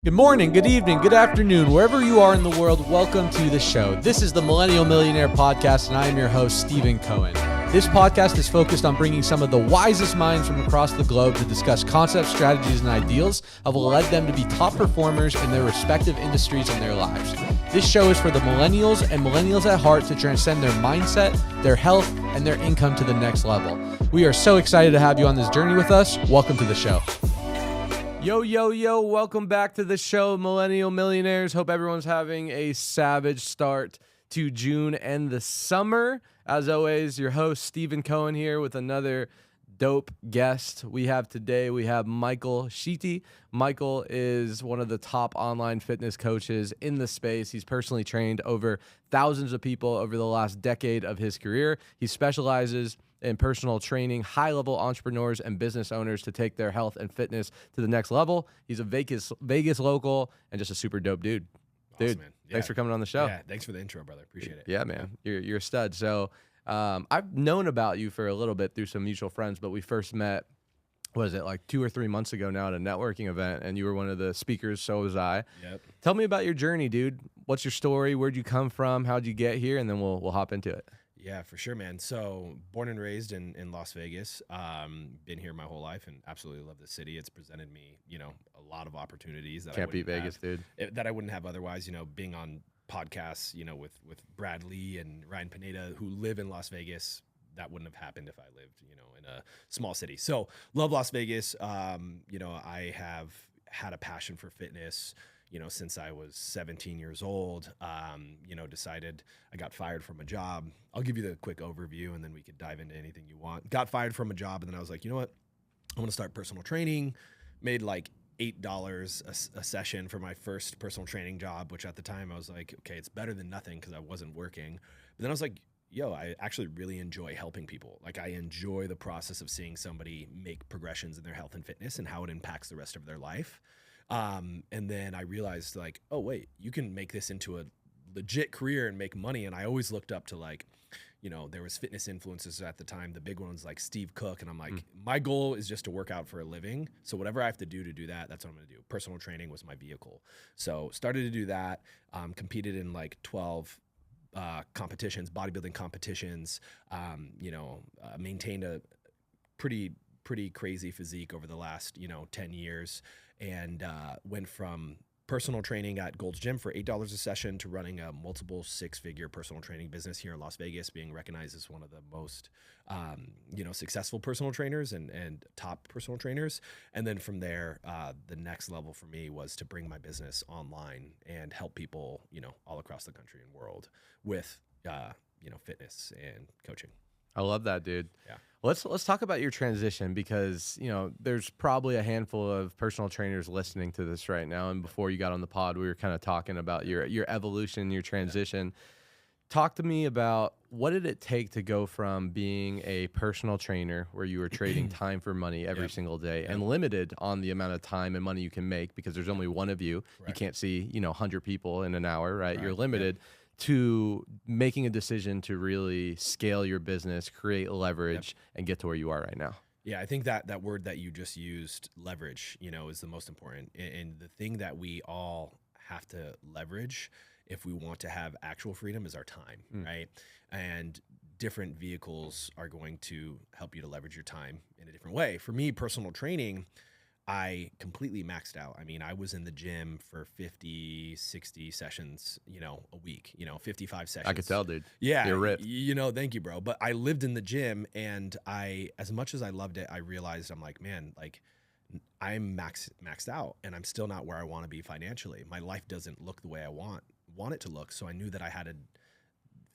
Good morning, good evening, good afternoon, wherever you are in the world, welcome to the show. This is the Millennial Millionaire Podcast, and I am your host, Stephen Cohen. This podcast is focused on bringing some of the wisest minds from across the globe to discuss concepts, strategies, and ideals that will lead them to be top performers in their respective industries and their lives. This show is for the millennials and millennials at heart to transcend their mindset, their health, and their income to the next level. We are so excited to have you on this journey with us. Welcome to the show. Yo, welcome back to the show, Millennial Millionaires. Hope everyone's having a savage start to June and the summer. As always, your host, Stephen Cohen, here with another dope guest we have Michael Sheedy. Michael is one of the top online fitness coaches in the space. He's personally trained over thousands of people over the last decade of his career. He specializes in personal training high-level entrepreneurs and business owners to take their health and fitness to the next level. He's a Vegas local and just a super dope dude. Awesome, man. Yeah. Thanks for coming on the show. Yeah, thanks for the intro, brother. Appreciate it. Yeah, man. You're a stud. So I've known about you for a little bit through some mutual friends, but we first met, like 2 or 3 months ago now at a networking event, and you were one of the speakers, so was I. Yep. Tell me about your journey, dude. What's your story? Where'd you come from? How'd you get here? And then we'll hop into it. Yeah, for sure, man. So born and raised in Las Vegas, been here my whole life and absolutely love the city. It's presented me, a lot of opportunities that Can't beat Vegas, dude. That I wouldn't have otherwise, being on podcasts, with Brad Lee and Ryan Pineda, who live in Las Vegas. That wouldn't have happened if I lived, in a small city. So love Las Vegas. I have had a passion for fitness, since I was 17 years old. Decided I got fired from a job. I'll give you the quick overview and then we could dive into anything you want. Got fired from a job and then I was like, you know what? I want to start personal training. Made like $8 a session for my first personal training job, which at the time I was like, okay, it's better than nothing because I wasn't working. But then I was like, yo, I actually really enjoy helping people. Like I enjoy the process of seeing somebody make progressions in their health and fitness and how it impacts the rest of their life. And then I realized like, oh wait, you can make this into a legit career and make money. And I always looked up to like, there was fitness influencers at the time, the big ones like Steve Cook. And I'm like, my goal is just to work out for a living. So whatever I have to do that, that's what I'm going to do. Personal training was my vehicle. So started to do that, competed in like 12 competitions, bodybuilding competitions, maintained a pretty crazy physique over the last, 10 years. And went from personal training at Gold's Gym for $8 a session to running a multiple 6-figure personal training business here in Las Vegas, being recognized as one of the most, successful personal trainers and top personal trainers. And then from there, the next level for me was to bring my business online and help people, all across the country and world with, fitness and coaching. I love that, dude. Yeah. Let's talk about your transition because, there's probably a handful of personal trainers listening to this right now. And before you got on the pod, we were kind of talking about your evolution, your transition. Yeah. Talk to me about what did it take to go from being a personal trainer where you were trading time for money every single day and limited on the amount of time and money you can make because there's only one of you. Right. You can't see, 100 people in an hour, right? You're limited. To making a decision to really scale your business, create leverage, and get to where you are right now. Yeah, I think that word that you just used, leverage, is the most important. And the thing that we all have to leverage if we want to have actual freedom is our time, right? And different vehicles are going to help you to leverage your time in a different way. For me, personal training, I completely maxed out. I mean, I was in the gym for 50, 60 sessions, a week, 55 sessions. I could tell, dude. Yeah. You're ripped. Thank you, bro. But I lived in the gym and as much as I loved it, I realized I'm like, man, like I'm maxed out and I'm still not where I want to be financially. My life doesn't look the way I want it to look. So I knew that I had to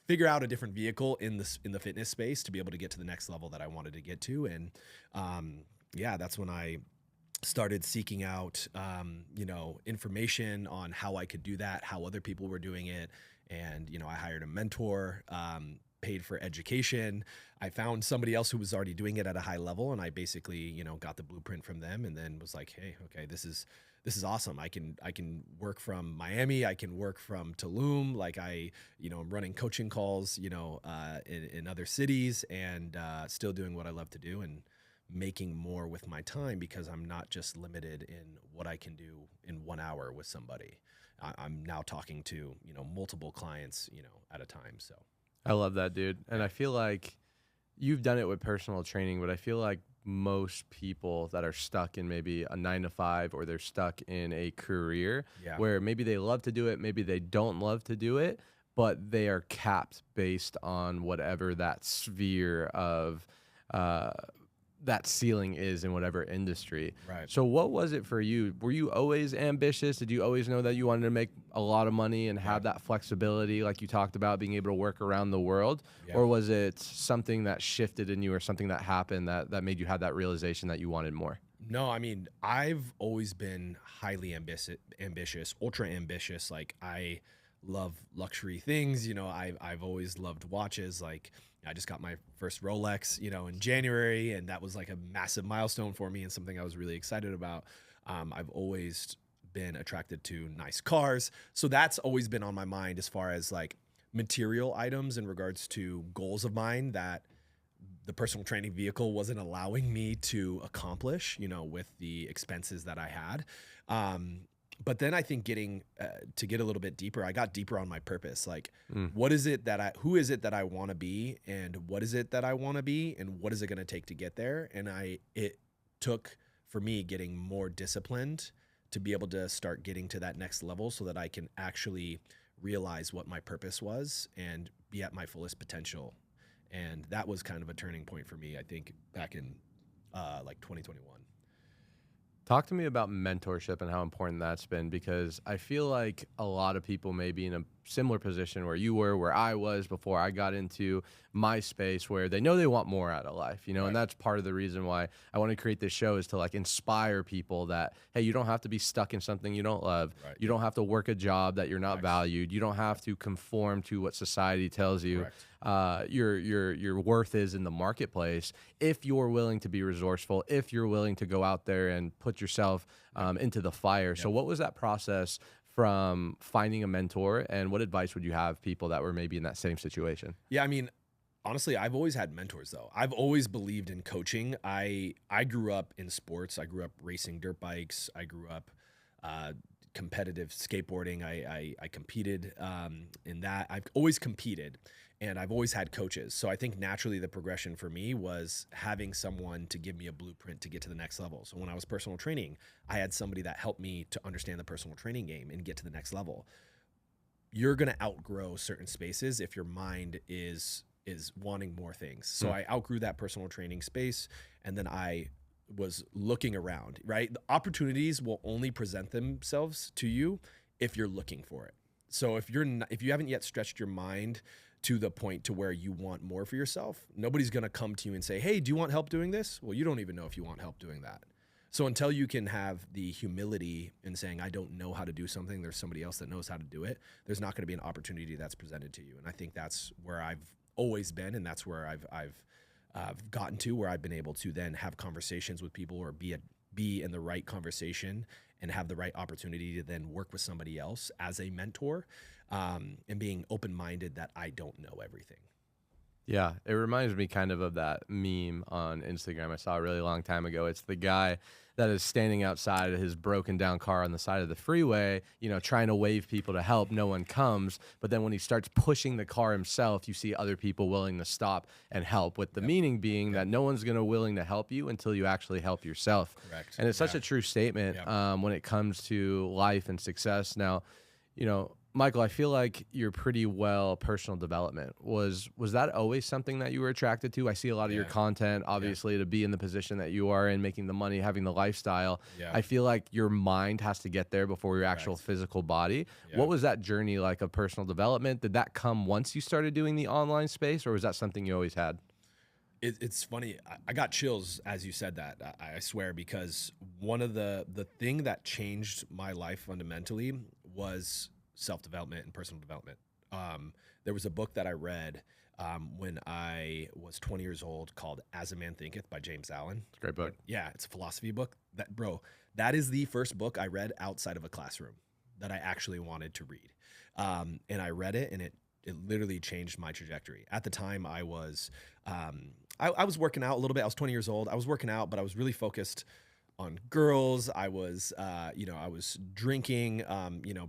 figure out a different vehicle in the fitness space to be able to get to the next level that I wanted to get to. And that's when I started seeking out, information on how I could do that, how other people were doing it. And, I hired a mentor, paid for education. I found somebody else who was already doing it at a high level. And I basically, got the blueprint from them and then was like, hey, okay, this is awesome. I can work from Miami. I can work from Tulum. Like I'm running coaching calls, in other cities and still doing what I love to do. And making more with my time because I'm not just limited in what I can do in 1 hour with somebody. I'm now talking to, multiple clients, at a time. So I love that, dude. And I feel like you've done it with personal training, but I feel like most people that are stuck in maybe a 9 to 5, or they're stuck in a career where maybe they love to do it, maybe they don't love to do it, but they are capped based on whatever that sphere of that ceiling is in whatever industry. Right. So what was it for you? Were you always ambitious? Did you always know that you wanted to make a lot of money and have that flexibility, like you talked about, being able to work around the world? Yeah. Or was it something that shifted in you, or something that happened that made you have that realization that you wanted more? No, I mean, I've always been highly ambitious, ultra ambitious. Like, I love luxury things. I've always loved watches. Like, I just got my first Rolex, in January, and that was like a massive milestone for me and something I was really excited about. I've always been attracted to nice cars. So that's always been on my mind as far as like material items in regards to goals of mine that the personal training vehicle wasn't allowing me to accomplish, with the expenses that I had. But then I think to get a little bit deeper, I got deeper on my purpose. Like, who is it that I want to be, and what is it that I want to be, and what is it going to take to get there? And it took for me getting more disciplined to be able to start getting to that next level so that I can actually realize what my purpose was and be at my fullest potential. And that was kind of a turning point for me, I think, back in like 2021. Talk to me about mentorship and how important that's been, because I feel like a lot of people may be in a similar position where you were, where I was before I got into my space, where they know they want more out of life, right. And that's part of the reason why I want to create this show, is to like inspire people that, hey, you don't have to be stuck in something you don't love. Right. You don't have to work a job that you're not valued. You don't have to conform to what society tells you your worth is in the marketplace. If you're willing to be resourceful, if you're willing to go out there and put yourself into the fire. Yep. So what was that process from finding a mentor, and what advice would you have people that were maybe in that same situation? Yeah, I mean, honestly, I've always had mentors though. I've always believed in coaching. I grew up in sports. I grew up racing dirt bikes. I grew up competitive skateboarding. I competed in that. I've always competed, and I've always had coaches. So I think naturally the progression for me was having someone to give me a blueprint to get to the next level. So when I was personal training, I had somebody that helped me to understand the personal training game and get to the next level. You're going to outgrow certain spaces if your mind is wanting more things. So I outgrew that personal training space, and then I was looking around, right? The opportunities will only present themselves to you if you're looking for it. So if you haven't yet stretched your mind to the point to where you want more for yourself, nobody's going to come to you and say, hey, do you want help doing this? Well, you don't even know if you want help doing that. So until you can have the humility in saying, I don't know how to do something, there's somebody else that knows how to do it, there's not going to be an opportunity that's presented to you. And I think that's where I've always been, and that's where I've gotten to, where I've been able to then have conversations with people, or be in the right conversation and have the right opportunity to then work with somebody else as a mentor, and being open-minded that I don't know everything. Yeah, it reminds me kind of that meme on Instagram I saw a really long time ago. It's the guy that is standing outside of his broken down car on the side of the freeway, trying to wave people to help. No one comes. But then when he starts pushing the car himself, you see other people willing to stop and help, with the meaning being that no one's going to willing to help you until you actually help yourself. Correct. And it's such a true statement when it comes to life and success. Now, Michael, I feel like you're pretty well personal development. Was that always something that you were attracted to? I see a lot of your content, obviously, to be in the position that you are in, making the money, having the lifestyle. Yeah. I feel like your mind has to get there before your actual physical body. Yeah. What was that journey like of personal development? Did that come once you started doing the online space, or was that something you always had? It's funny. I got chills as you said that, I swear, because one of the thing that changed my life fundamentally was self-development and personal development. There was a book that I read when I was 20 years old called As a Man Thinketh by James Allen. It's a great book. Yeah, it's a philosophy book. That is the first book I read outside of a classroom that I actually wanted to read. And I read it, and it literally changed my trajectory. At the time, I was I was working out a little bit. I was 20 years old. I was working out, but I was really focused on girls. I was, I was drinking,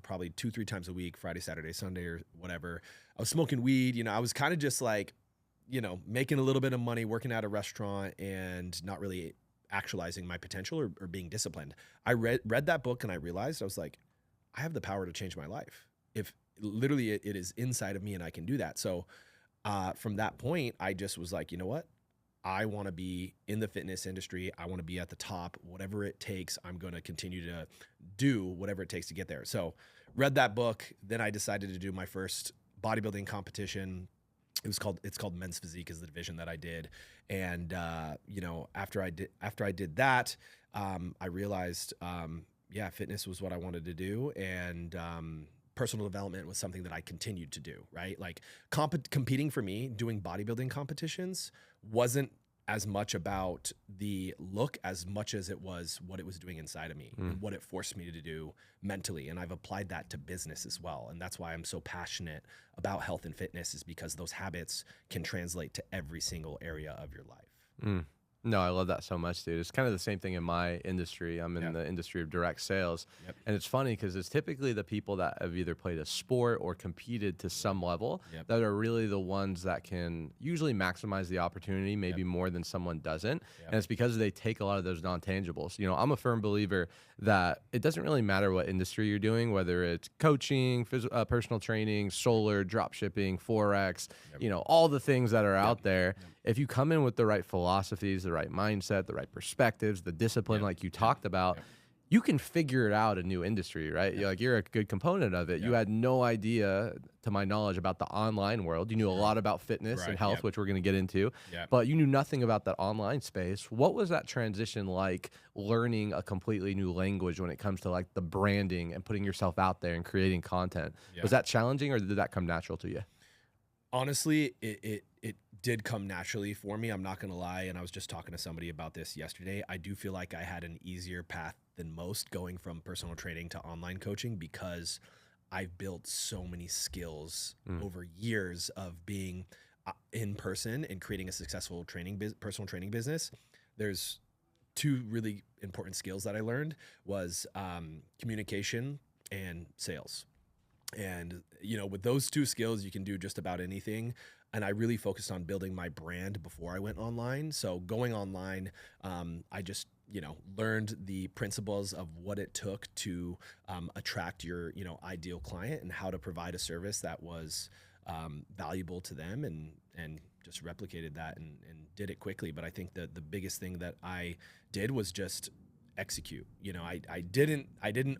probably 2-3 times a week, Friday, Saturday, Sunday, or whatever. I was smoking weed. I was kind of just like, making a little bit of money, working at a restaurant, and not really actualizing my potential or being disciplined. I read that book and I realized, I was like, I have the power to change my life. If literally it is inside of me and I can do that. So from that point, I just was like, you know what? I want to be in the fitness industry. I want to be at the top, whatever it takes. I'm going to continue to do whatever it takes to get there. So read that book. Then I decided to do my first bodybuilding competition. It's called Men's Physique is the division that I did. And, after I did that, I realized, fitness was what I wanted to do. And, personal development was something that I continued to do, right? Like competing for me, doing bodybuilding competitions wasn't as much about the look as much as it was what it was doing inside of me and what it forced me to do mentally. And I've applied that to business as well. And that's why I'm so passionate about health and fitness, is because those habits can translate to every single area of your life. No, I love that so much, dude. It's kind of the same thing in my industry. I'm in the industry of direct sales. Yep. And it's funny because it's typically the people that have either played a sport or competed to some level that are really the ones that can usually maximize the opportunity, maybe more than someone doesn't. And it's because they take a lot of those non-tangibles. I'm a firm believer that it doesn't really matter what industry you're doing, whether it's coaching, personal training, solar, drop shipping, Forex, all the things that are out there. If you come in with the right philosophies, the right mindset, the right perspectives, the discipline, like you talked about, you can figure it out a new industry, right? You're a good component of it. You had no idea, to my knowledge, about the online world. You knew a lot about fitness and health, which we're going to get into, but you knew nothing about that online space. What was that transition like, learning a completely new language when it comes to like the branding and putting yourself out there and creating content? Was that challenging, or did that come natural to you? Honestly, it did come naturally for me. I'm not going to lie. And I was just talking to somebody about this yesterday. I do feel like I had an easier path than most going from personal training to online coaching, because I've built so many skills over years of being in person and creating a successful personal training business. There's two really important skills that I learned was communication and sales. And, with those two skills, you can do just about anything. And I really focused on building my brand before I went online. So going online, I just, learned the principles of what it took to attract your, ideal client, and how to provide a service that was valuable to them, and just replicated that and did it quickly. But I think that the biggest thing that I did was just execute. I didn't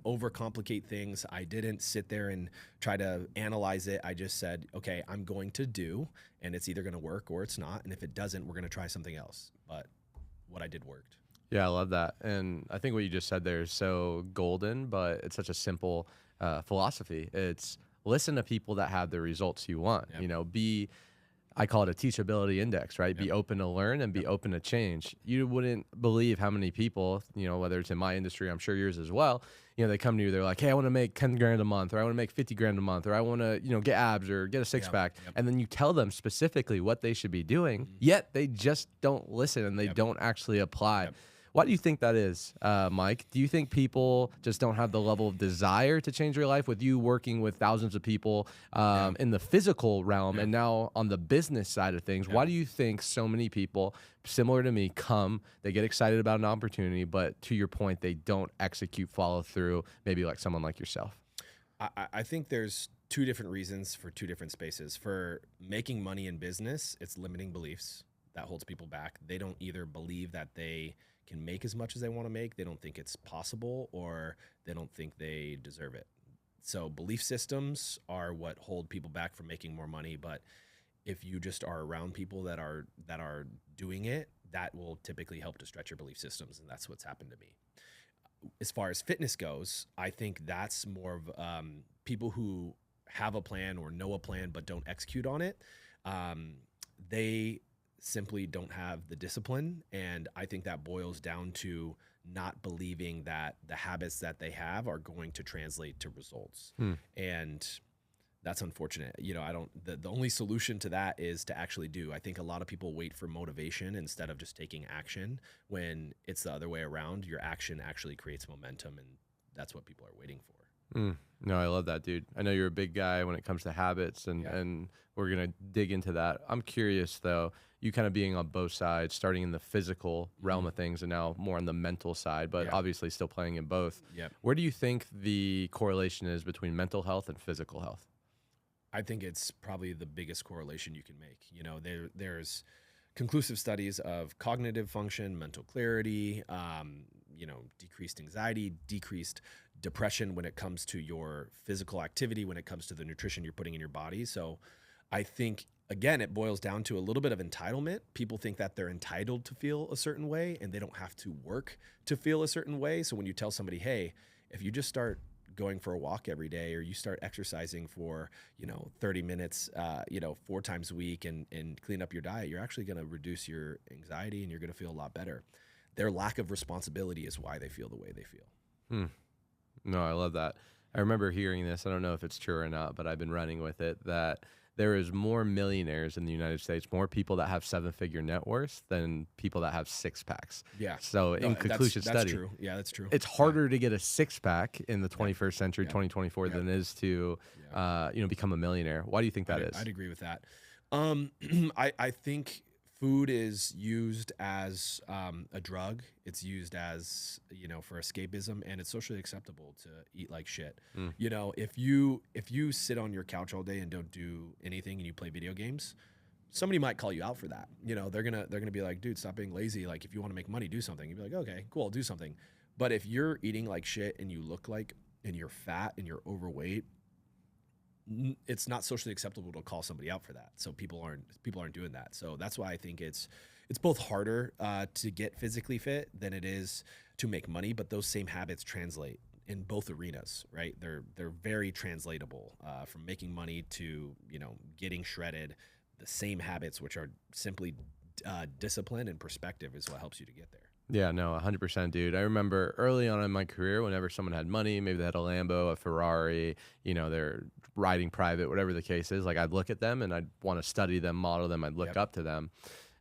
overcomplicate things. I didn't sit there and try to analyze it. I just said, okay, I'm going to do, and it's either going to work or it's not. And if it doesn't, we're going to try something else. But what I did worked. Yeah, I love that. And I think what you just said there is so golden, but it's such a simple philosophy. It's listen to people that have the results you want. I call it a teachability index, right? Be open to learn and be open to change. You wouldn't believe how many people, whether it's in my industry, I'm sure yours as well, they come to you, they're like, hey, I want to make 10 grand a month, or I want to make 50 grand a month, or I want to, get abs or get a six pack. And then you tell them specifically what they should be doing, yet they just don't listen and they don't actually apply. Why do you think that is, Mike? Do you think people just don't have the level of desire to change their life? With you working with thousands of people in the physical realm and now on the business side of things, why do you think so many people, similar to me, they get excited about an opportunity, but to your point, they don't execute, follow through, maybe like someone like yourself? I think there's two different reasons for two different spaces. For making money in business, it's limiting beliefs that holds people back. They don't either believe that they can make as much as they want to make, they don't think it's possible, or they don't think they deserve it. So belief systems are what hold people back from making more money. But if you just are around people that are doing it, that will typically help to stretch your belief systems. And that's what's happened to me. As far as fitness goes, I think that's more of people who have a plan or know a plan but don't execute on it. They simply don't have the discipline. And I think that boils down to not believing that the habits that they have are going to translate to results. And That's unfortunate. You know, I don't, the only solution to that is to actually do. I think a lot of people wait for motivation instead of just taking action, when it's the other way around. Your action actually creates momentum, and that's what people are waiting for. No, I love that, dude. I know you're a big guy when it comes to habits, and we're going to dig into that. I'm curious, though, you kind of being on both sides, starting in the physical realm of things and now more on the mental side, but obviously still playing in both. Where do you think the correlation is between mental health and physical health? I think it's probably the biggest correlation you can make. You know, there's conclusive studies of cognitive function, mental clarity, you know, decreased anxiety, decreased depression when it comes to your physical activity, when it comes to the nutrition you're putting in your body. So I think, again, it boils down to a little bit of entitlement. People think that they're entitled to feel a certain way and they don't have to work to feel a certain way. So when you tell somebody, hey, if you just start going for a walk every day, or you start exercising for, 30 minutes, 4 times a week, and clean up your diet, you're actually going to reduce your anxiety and you're going to feel a lot better. Their lack of responsibility is why they feel the way they feel. No, I love that. I remember hearing this. I don't know if it's true or not, but I've been running with it, that there is more millionaires in the United States, more people that have 7-figure net worths than people that have 6-packs. Yeah. So in conclusive study, that's true. Yeah, that's true. It's harder to get a 6-pack in the 21st century, 2024, than it is to, become a millionaire. Why do you think that is? I'd agree with that. I think food is used as a drug. It's used as, for escapism, and it's socially acceptable to eat like shit. You know, if you sit on your couch all day and don't do anything and you play video games, somebody might call you out for that. You know, they're gonna be like, dude, stop being lazy. Like, if you want to make money, do something. You'd be like, okay, cool, I'll do something. But if you're eating like shit and you look like, and you're fat and you're overweight, it's not socially acceptable to call somebody out for that. So people aren't doing that. So that's why I think it's both harder to get physically fit than it is to make money, but those same habits translate in both arenas, right? They're very translatable, from making money to, getting shredded. The same habits, which are simply discipline and perspective, is what helps you to get there. Yeah, no, 100%, dude. I remember early on in my career, whenever someone had money, maybe they had a Lambo, a Ferrari, they're riding private, whatever the case is, like, I'd look at them and I'd want to study them, model them, I'd look up to them.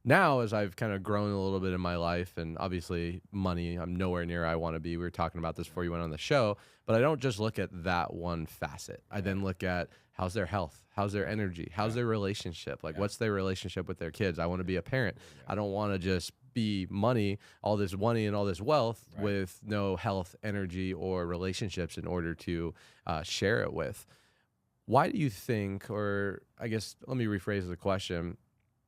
Now, as I've kind of grown a little bit in my life, and obviously money, I'm nowhere near I want to be. We were talking about this before you went on the show, but I don't just look at that one facet. I then look at how's their health, how's their energy, how's their relationship, like what's their relationship with their kids. I want to be a parent. I don't want to just be all this money and all this wealth with no health, energy, or relationships in order to share it with. Why do you think, or I guess let me rephrase the question,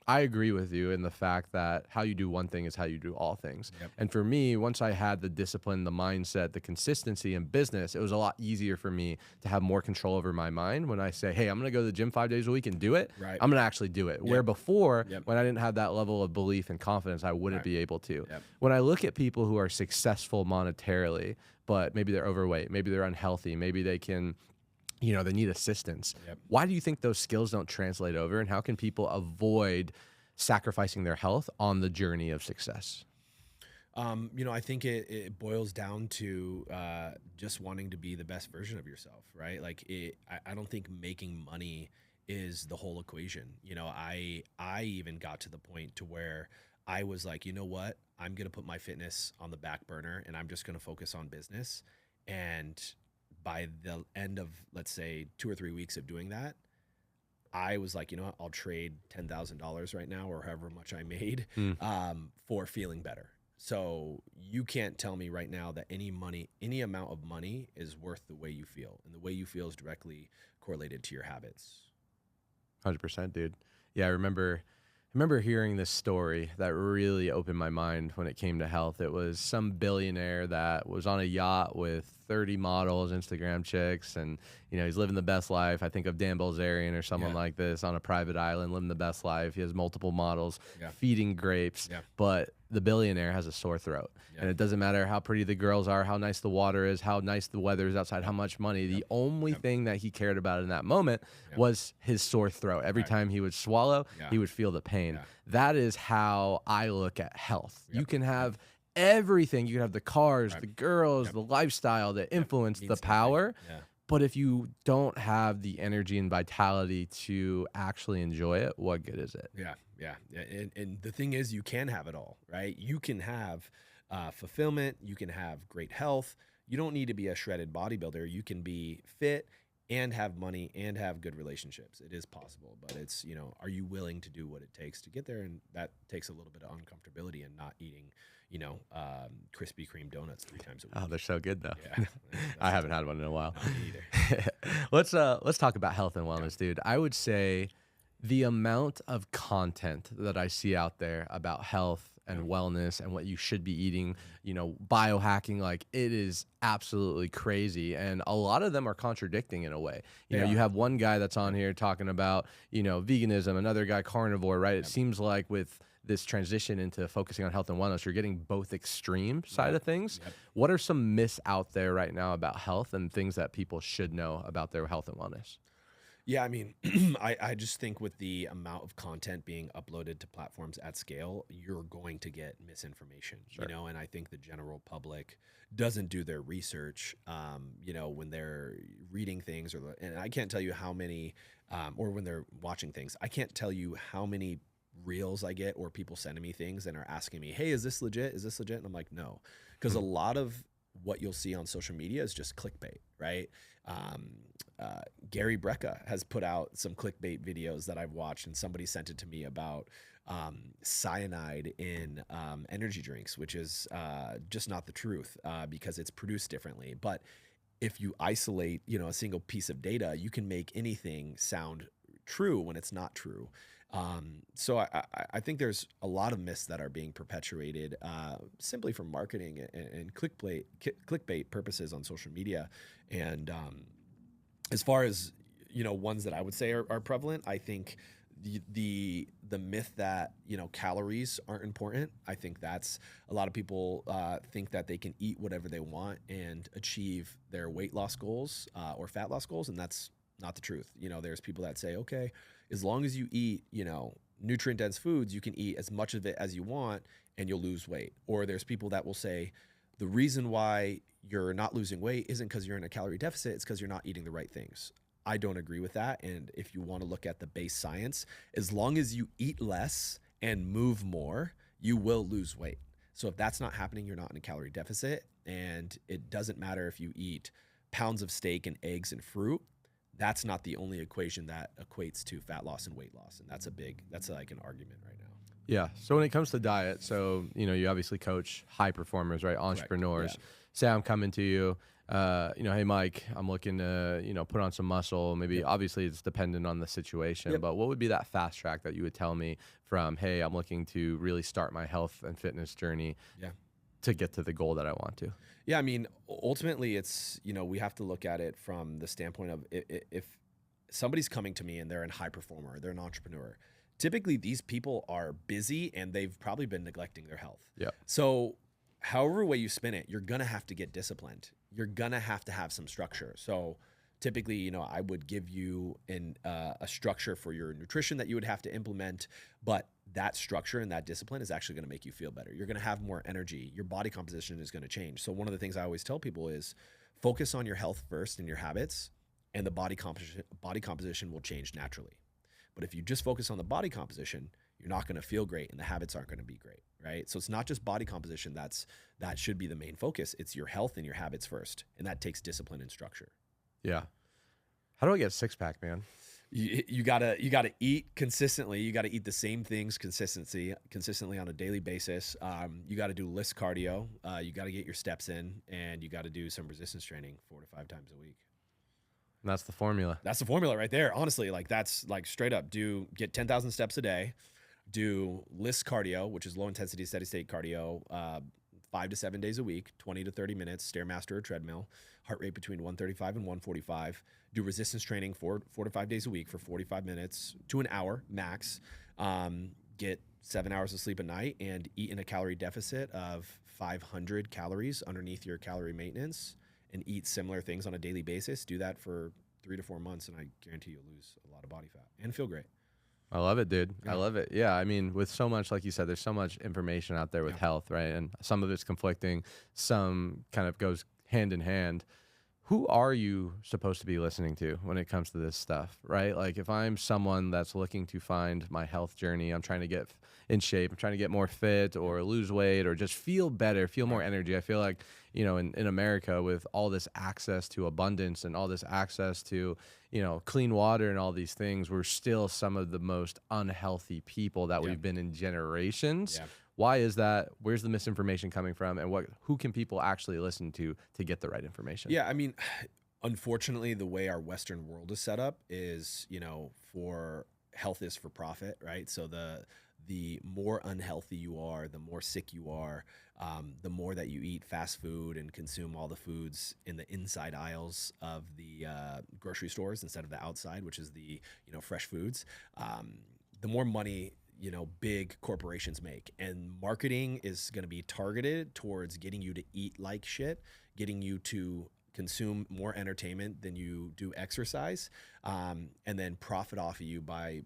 I agree with you in the fact that how you do one thing is how you do all things. And for me, once I had the discipline, the mindset, the consistency in business, it was a lot easier for me to have more control over my mind. When I say, hey, I'm going to go to the gym 5 days a week and do it, I'm going to actually do it. Where before, when I didn't have that level of belief and confidence, I wouldn't be able to. When I look at people who are successful monetarily, but maybe they're overweight, maybe they're unhealthy, maybe they can... they need assistance. Why do you think those skills don't translate over, and how can people avoid sacrificing their health on the journey of success? I think it boils down to just wanting to be the best version of yourself, right? Like, I don't think making money is the whole equation. I even got to the point to where I was like, you know what? I'm going to put my fitness on the back burner and I'm just going to focus on business. And by the end of, let's say, 2 or 3 weeks of doing that, I was like, you know what, I'll trade $10,000 right now, or however much I made, for feeling better. So you can't tell me right now that any amount of money is worth the way you feel. And the way you feel is directly correlated to your habits. 100%, dude. Yeah, I remember hearing this story that really opened my mind when it came to health. It was some billionaire that was on a yacht with 30 models, Instagram chicks, and he's living the best life. I think of Dan Bilzerian or someone like this on a private island, living the best life. He has multiple models, feeding grapes, but the billionaire has a sore throat. And it doesn't matter how pretty the girls are, how nice the water is, how nice the weather is outside, how much money. The only thing that he cared about in that moment was his sore throat. Every time he would swallow, he would feel the pain. That is how I look at health. You can have everything. You can have the cars, the girls, the lifestyle, the influence, the power. But if you don't have the energy and vitality to actually enjoy it, what good is it? Yeah. And the thing is, you can have it all, right? You can have fulfillment. You can have great health. You don't need to be a shredded bodybuilder. You can be fit and have money and have good relationships. It is possible, but it's, are you willing to do what it takes to get there? And that takes a little bit of uncomfortability and not eating, Krispy Kreme donuts 3 times a week. Oh, they're so good though. Yeah, I haven't had one in a while. No, me either. Let's talk about health and wellness, dude. I would say the amount of content that I see out there about health and wellness and what you should be eating, biohacking, like it is absolutely crazy. And a lot of them are contradicting in a way. You have one guy that's on here talking about, veganism, another guy carnivore, right? It seems like with this transition into focusing on health and wellness, you're getting both extreme side of things. What are some myths out there right now about health and things that people should know about their health and wellness? Yeah, I mean, I just think with the amount of content being uploaded to platforms at scale, you're going to get misinformation, and I think the general public doesn't do their research, when they're reading things and I can't tell you how many, or when they're watching things, I can't tell you how many reels I get or people sending me things and are asking me, hey, is this legit? Is this legit? And I'm like, no, because a lot of what you'll see on social media is just clickbait, right? Gary Brecka has put out some clickbait videos that I've watched, and somebody sent it to me about cyanide in energy drinks, which is just not the truth because it's produced differently. But if you isolate, a single piece of data, you can make anything sound true when it's not true. So I think there's a lot of myths that are being perpetuated simply for marketing and clickbait purposes on social media. And as far as ones that I would say are prevalent, I think the myth that calories aren't important. I think that's a lot of people think that they can eat whatever they want and achieve their weight loss goals or fat loss goals, and that's not the truth. There's people that say, okay, as long as you eat, nutrient dense foods, you can eat as much of it as you want and you'll lose weight. Or there's people that will say the reason why you're not losing weight isn't because you're in a calorie deficit, it's because you're not eating the right things. I don't agree with that. And if you want to look at the base science, as long as you eat less and move more, you will lose weight. So if that's not happening, you're not in a calorie deficit. And it doesn't matter if you eat pounds of steak and eggs and fruit. That's not the only equation that equates to fat loss and weight loss. And that's like an argument right now. Yeah. So when it comes to diet, so, you obviously coach high performers, right? Entrepreneurs. Yeah. Say I'm coming to you, hey, Mike, I'm looking to, put on some muscle. Maybe obviously it's dependent on the situation, but what would be that fast track that you would tell me from, hey, I'm looking to really start my health and fitness journey to get to the goal that I want to? Yeah, I mean, ultimately it's, we have to look at it from the standpoint of if somebody's coming to me and they're a high performer, they're an entrepreneur, typically these people are busy and they've probably been neglecting their health. Yeah. So however way you spin it, you're going to have to get disciplined. You're going to have some structure. So typically, I would give you a structure for your nutrition that you would have to implement, but that structure and that discipline is actually going to make you feel better. You're going to have more energy. Your body composition is going to change. So one of the things I always tell people is focus on your health first and your habits, and the body composition will change naturally. But if you just focus on the body composition, you're not going to feel great and the habits aren't going to be great, right? So it's not just body composition that should be the main focus. It's your health and your habits first, and that takes discipline and structure. Yeah. How do I get a six-pack, man? You gotta eat consistently. You gotta eat the same things consistently on a daily basis. You gotta do list cardio. You gotta get your steps in, and you gotta do some resistance training 4 to 5 times a week. And that's the formula. That's the formula right there. Honestly, that's straight up. Get 10,000 steps a day. Do list cardio, which is low intensity steady state cardio, 5 to 7 days a week, 20 to 30 minutes, Stairmaster or treadmill, heart rate between 135 and 145. Do resistance training 4 to 5 days a week for 45 minutes to an hour max. Get 7 hours of sleep a night and eat in a calorie deficit of 500 calories underneath your calorie maintenance, and eat similar things on a daily basis. Do that for 3 to 4 months, and I guarantee you'll lose a lot of body fat and feel great. I love it, dude. Yeah. I love it. Yeah. I mean, with so much, like you said, there's so much information out there with health, right? And some of it's conflicting. Some kind of goes hand in hand. who are you supposed to be listening to when it comes to this stuff, right? Like if I'm someone that's looking to find my health journey, I'm trying to get in shape, I'm trying to get more fit or lose weight or just feel better, feel more energy. I feel like, in America with all this access to abundance and all this access to, clean water and all these things, we're still some of the most unhealthy people that we've been in generations. Yeah. Why is that? Where's the misinformation coming from? And who can people actually listen to get the right information? Yeah, I mean, unfortunately, the way our Western world is set up is, for health is for profit, right? So the more unhealthy you are, the more sick you are, the more that you eat fast food and consume all the foods in the inside aisles of the grocery stores instead of the outside, which is the, fresh foods, the more money big corporations make. And marketing is going to be targeted towards getting you to eat like shit, getting you to consume more entertainment than you do exercise, and then profit off of you by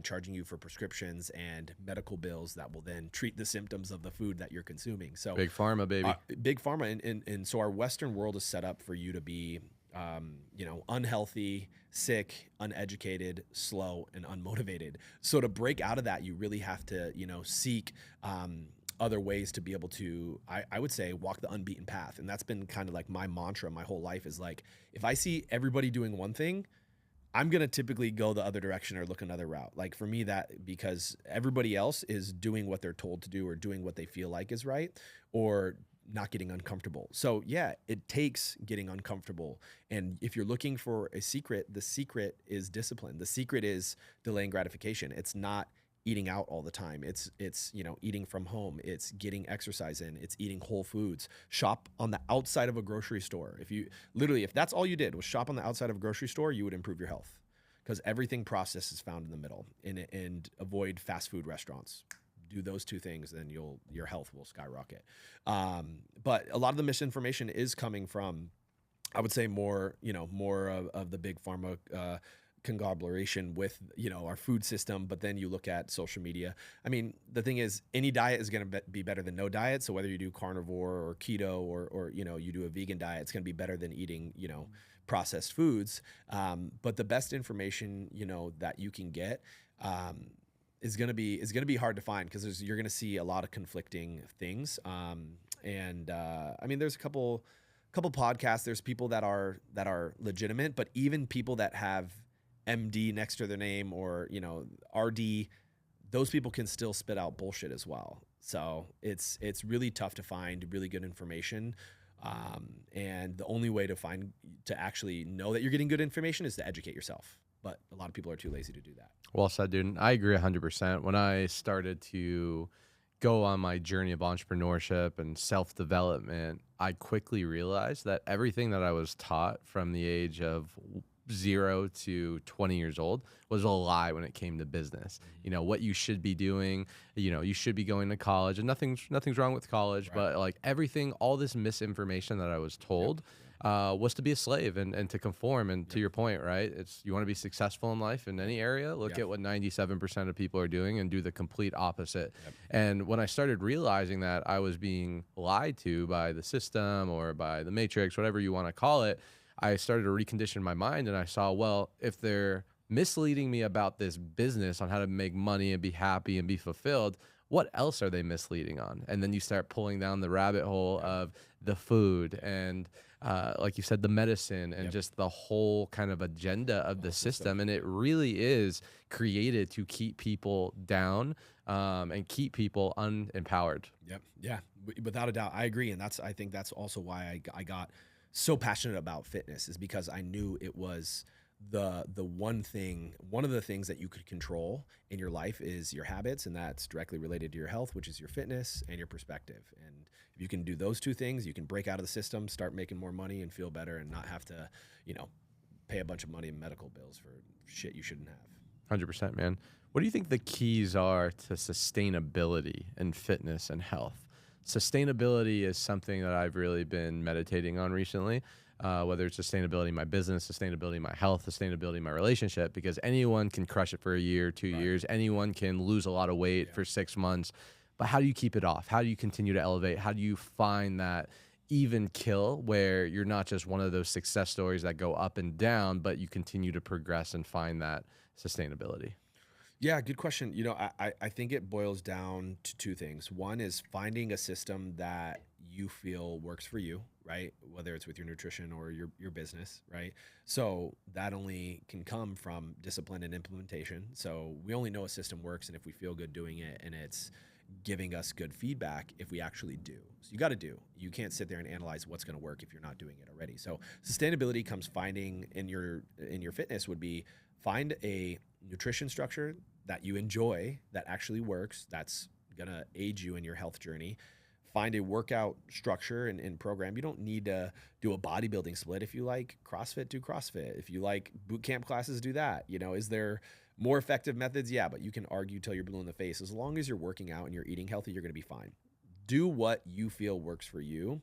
charging you for prescriptions and medical bills that will then treat the symptoms of the food that you're consuming. So big pharma, baby. Big pharma. And so our Western world is set up for you to be unhealthy, sick, uneducated, slow, and unmotivated. So to break out of that, you really have to, seek other ways to be able to, I would say, walk the unbeaten path. And that's been kind of like my mantra my whole life is like, if I see everybody doing one thing, I'm going to typically go the other direction or look another route. Like for me, that because everybody else is doing what they're told to do or doing what they feel like is right, or not getting uncomfortable. So yeah, it takes getting uncomfortable. And if you're looking for a secret, the secret is discipline. The secret is delaying gratification. It's not eating out all the time. It's eating from home. It's getting exercise in. It's eating whole foods. Shop on the outside of a grocery store. If that's all you did was shop on the outside of a grocery store, you would improve your health, because everything processed is found in the middle. And avoid fast food restaurants. Do those two things, then your health will skyrocket. But a lot of the misinformation is coming from, I would say, more of the big pharma conglomeration with our food system. But then you look at social media. I mean, the thing is, any diet is going to be better than no diet. So whether you do carnivore or keto or you do a vegan diet, it's going to be better than eating processed foods. But the best information that you can get is going to be hard to find, because you're going to see a lot of conflicting things. I mean, there's a couple podcasts. There's people that are legitimate, but even people that have MD next to their name or RD, those people can still spit out bullshit as well. So it's really tough to find really good information. And the only way to actually know that you're getting good information is to educate yourself. But a lot of people are too lazy to do that. Well said, dude. I agree 100%. When I started to go on my journey of entrepreneurship and self-development, I quickly realized that everything that I was taught from the age of 0 to 20 years old was a lie when it came to business. What you should be doing, you should be going to college, and nothing's wrong with college, right. But like everything, all this misinformation that I was told was to be a slave and to conform. And to your point, right? You want to be successful in life in any area, look at what 97% of people are doing and do the complete opposite. And when I started realizing that I was being lied to by the system or by the matrix, whatever you want to call it, I started to recondition my mind, and I saw, well, if they're misleading me about this business on how to make money and be happy and be fulfilled, what else are they misleading on? And then you start pulling down the rabbit hole of the food and, like you said, the medicine and just the whole kind of agenda of the system. And it really is created to keep people down and keep people unempowered. Yep. Yeah. Without a doubt. I agree. And I think that's also why I got so passionate about fitness, is because I knew it was the one of the things that you could control in your life is your habits, and that's directly related to your health, which is your fitness and your perspective. And if you can do those two things, you can break out of the system, start making more money and feel better, and not have to, pay a bunch of money in medical bills for shit you shouldn't have. 100%, man. What do you think the keys are to sustainability in fitness and health? Sustainability is something that I've really been meditating on recently, whether it's sustainability in my business, sustainability in my health, sustainability in my relationship, because anyone can crush it for a year, 2 years. Anyone can lose a lot of weight for 6 months. But how do you keep it off? How do you continue to elevate? How do you find that even kill where you're not just one of those success stories that go up and down, but you continue to progress and find that sustainability? Yeah, good question. I think it boils down to two things. One is finding a system that you feel works for you, right? Whether it's with your nutrition or your business, right? So that only can come from discipline and implementation. So we only know a system works and if we feel good doing it and it's giving us good feedback if we actually do. So you got to do. You can't sit there and analyze what's going to work if you're not doing it already. So sustainability comes finding in your fitness would be find a nutrition structure that you enjoy, that actually works, that's going to aid you in your health journey. Find a workout structure and program. You don't need to do a bodybuilding split. If you like CrossFit, do CrossFit. If you like boot camp classes, do that. Is there more effective methods? Yeah, but you can argue till you're blue in the face. As long as you're working out and you're eating healthy, you're going to be fine. Do what you feel works for you.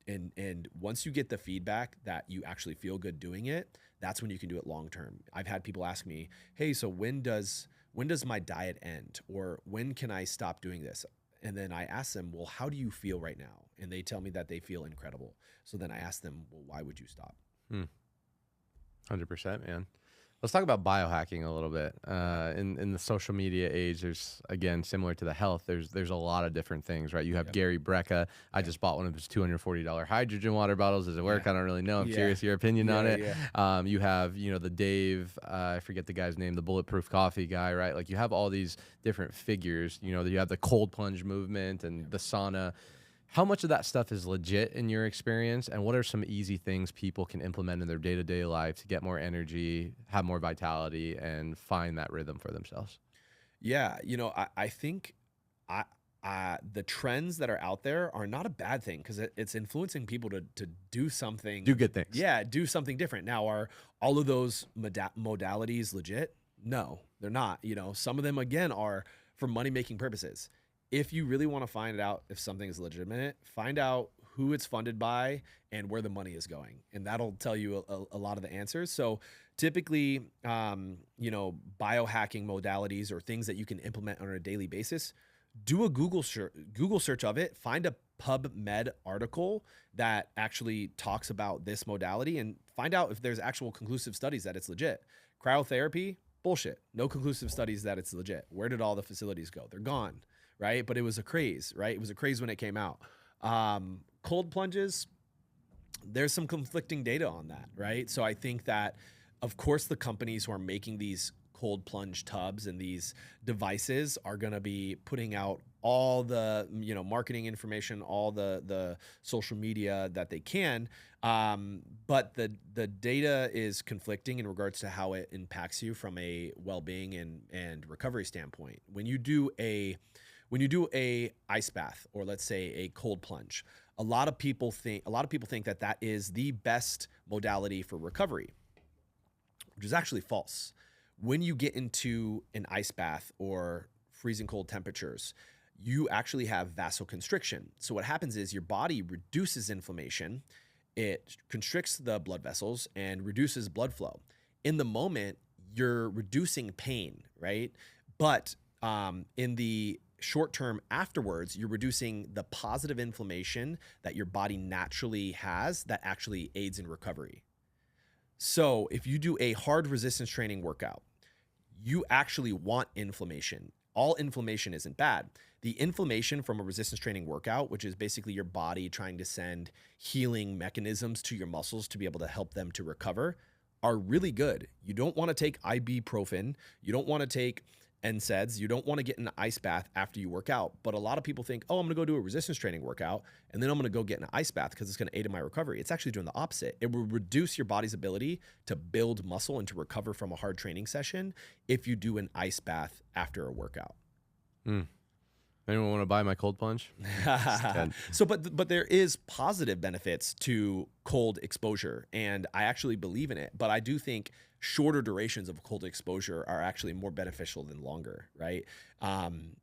And once you get the feedback that you actually feel good doing it, that's when you can do it long term. I've had people ask me, hey, so when does my diet end? Or when can I stop doing this? And then I ask them, well, how do you feel right now? And they tell me that they feel incredible. So then I ask them, well, why would you stop? 100%, man. Let's talk about biohacking a little bit. In the social media age, there's, again, similar to the health, there's a lot of different things, right? You have Gary Brecka. I just bought one of his $240 hydrogen water bottles. Does it work? I don't really know. I'm curious your opinion on it. You have, the Dave, I forget the guy's name, the Bulletproof Coffee guy, right? Like you have all these different figures. You have the cold plunge movement and the sauna. How much of that stuff is legit in your experience, and what are some easy things people can implement in their day-to-day life to get more energy, have more vitality, and find that rhythm for themselves? Yeah, I think the trends that are out there are not a bad thing because it's influencing people to do something. Do good things. Yeah, do something different. Now, are all of those modalities legit? No, they're not. Some of them, again, are for money-making purposes. If you really want to find out if something is legitimate, find out who it's funded by and where the money is going. And that'll tell you a lot of the answers. So typically, biohacking modalities or things that you can implement on a daily basis, do a Google search of it, find a PubMed article that actually talks about this modality and find out if there's actual conclusive studies that it's legit. Cryotherapy, bullshit. No conclusive studies that it's legit. Where did all the facilities go? They're gone. Right? But it was a craze, right? It was a craze when it came out. Cold plunges, there's some conflicting data on that, right? So I think that, of course, the companies who are making these cold plunge tubs and these devices are going to be putting out all the, marketing information, all the social media that they can. But the data is conflicting in regards to how it impacts you from a well-being and recovery standpoint. When you do a ice bath, or let's say a cold plunge, a lot of people think that is the best modality for recovery, which is actually false. When you get into an ice bath or freezing cold temperatures, you actually have vasoconstriction. So what happens is your body reduces inflammation, it constricts the blood vessels and reduces blood flow. In the moment, you're reducing pain, right? But in the short term afterwards, you're reducing the positive inflammation that your body naturally has that actually aids in recovery. So if you do a hard resistance training workout, you actually want inflammation. All inflammation isn't bad. The inflammation from a resistance training workout, which is basically your body trying to send healing mechanisms to your muscles to be able to help them to recover, are really good. You don't want to take ibuprofen. You don't want to take NSAIDs. You don't want to get in an ice bath after you work out. But a lot of people think, oh, I'm going to go do a resistance training workout, and then I'm going to go get in an ice bath because it's going to aid in my recovery. It's actually doing the opposite. It will reduce your body's ability to build muscle and to recover from a hard training session if you do an ice bath after a workout. Anyone want to buy my cold plunge? So, but there is positive benefits to cold exposure, and I actually believe in it. But I do think shorter durations of cold exposure are actually more beneficial than longer, right?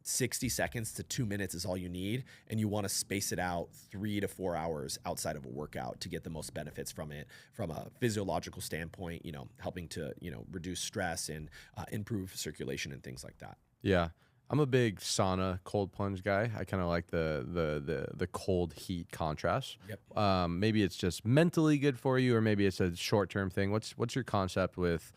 60 seconds to 2 minutes is all you need, and you want to space it out 3 to 4 hours outside of a workout to get the most benefits from it, from a physiological standpoint, helping to, reduce stress and improve circulation and things like that. Yeah. I'm a big sauna cold plunge guy. I kind of like the cold heat contrast. Yep. Maybe it's just mentally good for you, or maybe it's a short term thing. What's your concept with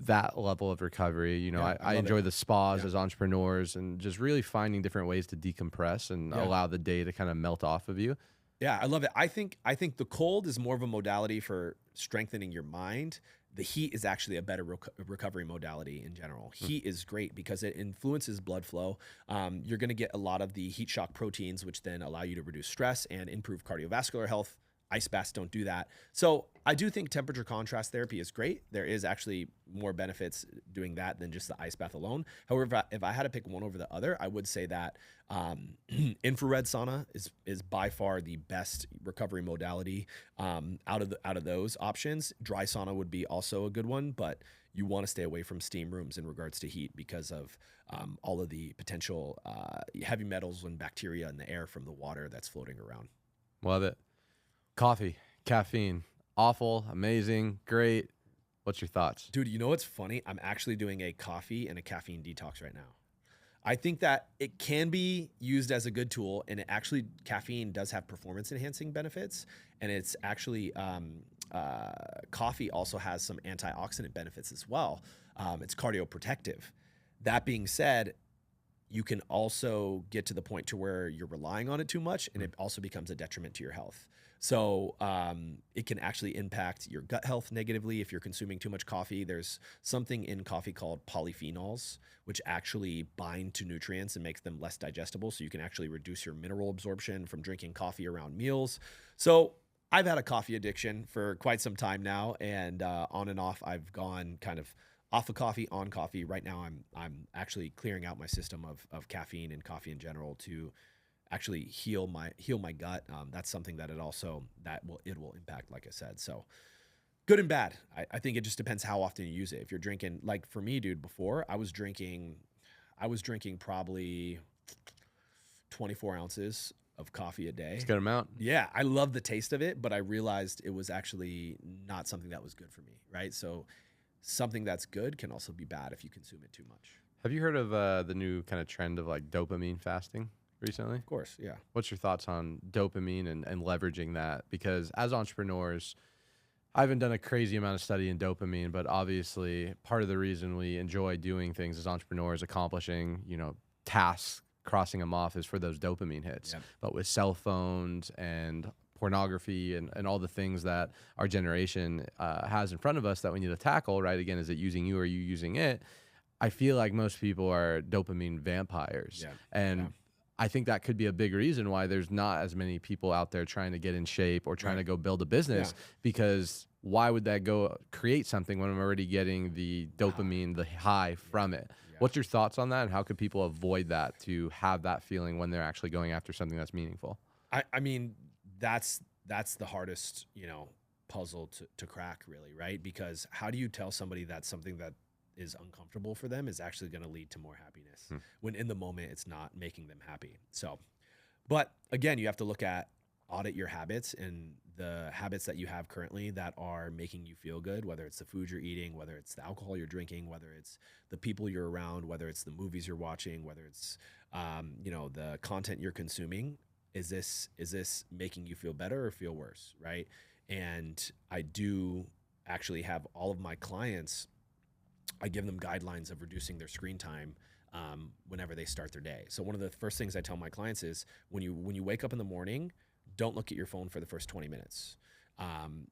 that level of recovery? You know, Yeah, I love enjoy it. the spas Yeah. as entrepreneurs and just really finding different ways to decompress and Yeah. allow the day to kind of melt off of you. Yeah, I love it. I think the cold is more of a modality for strengthening your mind. The heat is actually a better recovery modality in general. Heat is great because it influences blood flow. You're going to get a lot of the heat shock proteins, which then allow you to reduce stress and improve cardiovascular health. Ice baths don't do that. So I do think temperature contrast therapy is great. There is actually more benefits doing that than just the ice bath alone. However, if I had to pick one over the other, I would say that infrared sauna is by far the best recovery modality out of those options. Dry sauna would be also a good one, but you want to stay away from steam rooms in regards to heat because of all of the potential heavy metals and bacteria in the air from the water that's floating around. Love it. Coffee, caffeine, awful, amazing, great. What's your thoughts? Dude, you know what's funny? I'm actually doing a coffee and a caffeine detox right now. I think that it can be used as a good tool, and caffeine does have performance enhancing benefits, and it's actually coffee also has some antioxidant benefits as well. It's cardioprotective. That being said, you can also get to the point to where you're relying on it too much, and it also becomes a detriment to your health. So it can actually impact your gut health negatively if you're consuming too much coffee. There's something in coffee called polyphenols, which actually bind to nutrients and makes them less digestible. So you can actually reduce your mineral absorption from drinking coffee around meals. So I've had a coffee addiction for quite some time now, and on and off, I've gone kind of off of coffee, on coffee. Right now, I'm actually clearing out my system of caffeine and coffee in general to actually heal my gut. That's something that it will impact, like I said. So good and bad. I think it just depends how often you use it. If you're drinking, like for me, dude, before I was drinking probably 24 ounces of coffee a day. It's a good amount. Yeah, I love the taste of it, but I realized it was actually not something that was good for me, right? So something that's good can also be bad if you consume it too much. Have you heard of the new kind of trend of like dopamine fasting recently? Of course, yeah. What's your thoughts on dopamine and leveraging that? Because as entrepreneurs, I haven't done a crazy amount of study in dopamine, but obviously part of the reason we enjoy doing things as entrepreneurs, accomplishing, tasks, crossing them off is for those dopamine hits. Yep. But with cell phones and pornography and all the things that our generation has in front of us that we need to tackle, right? Again, is it using you or are you using it? I feel like most people are dopamine vampires. Yeah. And Yeah. I think that could be a big reason why there's not as many people out there trying to get in shape or trying to go build a business, because why would that go create something when I'm already getting the dopamine, the high from it? Yeah. What's your thoughts on that, and how could people avoid that to have that feeling when they're actually going after something that's meaningful? I mean, that's the hardest, puzzle to crack, really, right? Because how do you tell somebody that something that is uncomfortable for them is actually going to lead to more happiness when in the moment it's not making them happy? So, but again, you have to audit your habits and the habits that you have currently that are making you feel good, whether it's the food you're eating, whether it's the alcohol you're drinking, whether it's the people you're around, whether it's the movies you're watching, whether it's, the content you're consuming. Is this making you feel better or feel worse, right? And I do actually have all of my clients, I give them guidelines of reducing their screen time whenever they start their day. So one of the first things I tell my clients is when you wake up in the morning, don't look at your phone for the first 20 minutes.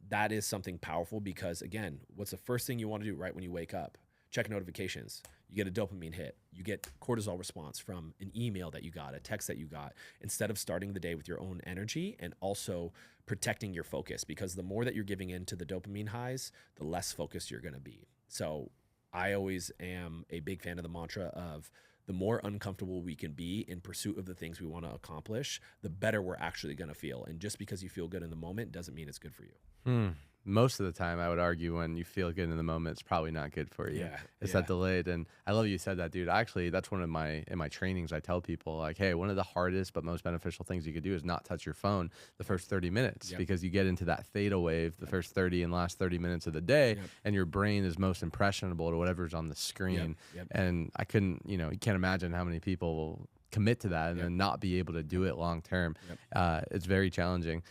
That is something powerful because, again, what's the first thing you want to do right when you wake up? Check notifications. You get a dopamine hit. You get cortisol response from an email that you got, a text that you got, instead of starting the day with your own energy and also protecting your focus, because the more that you're giving in to the dopamine highs, the less focused you're going to be. So I always am a big fan of the mantra of the more uncomfortable we can be in pursuit of the things we want to accomplish, the better we're actually going to feel. And just because you feel good in the moment doesn't mean it's good for you. most of the time, I would argue when you feel good in the moment, it's probably not good for you. Yeah, It's yeah. that delayed. And I love you said that, dude. Actually, that's one of in my trainings, I tell people like, hey, one of the hardest but most beneficial things you could do is not touch your phone the first 30 minutes Yep. because you get into that theta wave the first 30 and last 30 minutes of the day, Yep. and your brain is most impressionable to whatever's on the screen. Yep. And I couldn't, you can't imagine how many people will commit to that and then not be able to do it long term. It's very challenging.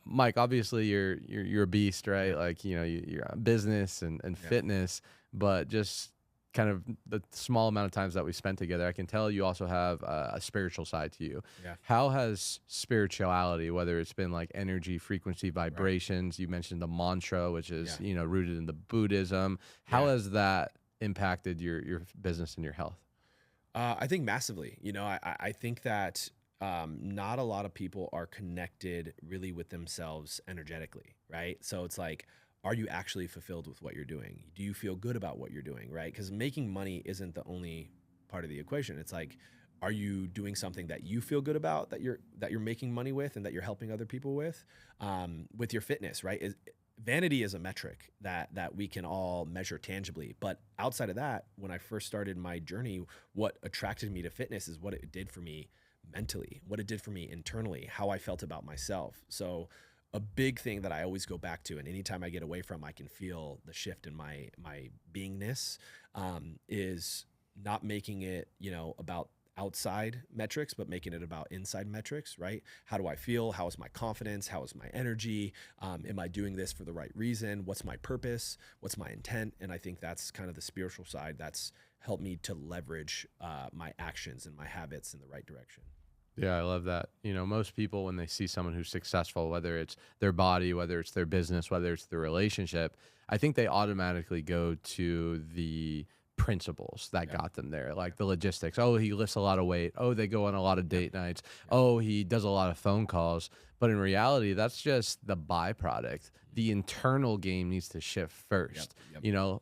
Mike, obviously you're a beast, right? Like, you're a business and fitness, but just kind of the small amount of times that we spent together, I can tell you also have a spiritual side to you. Yeah. How has spirituality, whether it's been like energy, frequency, vibrations, you mentioned the mantra, which is, rooted in the Buddhism. How has that impacted your business and your health? I think massively. I think that not a lot of people are connected really with themselves energetically, right? So it's like, are you actually fulfilled with what you're doing? Do you feel good about what you're doing, right? Because making money isn't the only part of the equation. It's like, are you doing something that you feel good about, that you're making money with, and that you're helping other people with your fitness, right? Vanity is a metric that we can all measure tangibly. But outside of that, when I first started my journey, what attracted me to fitness is what it did for me mentally, what it did for me internally, how I felt about myself. So a big thing that I always go back to, and anytime I get away from, I can feel the shift in my beingness, is not making it, about outside metrics, but making it about inside metrics, right? How do I feel? How is my confidence? How is my energy? Am I doing this for the right reason? What's my purpose? What's my intent? And I think that's kind of the spiritual side that's helped me to leverage my actions and my habits in the right direction. Yeah, I love that. Most people, when they see someone who's successful, whether it's their body, whether it's their business, whether it's their relationship, I think they automatically go to the principles that got them there, like the logistics. Oh, he lifts a lot of weight. Oh, they go on a lot of date nights. Oh, he does a lot of phone calls. But in reality, that's just the byproduct. The internal game needs to shift first.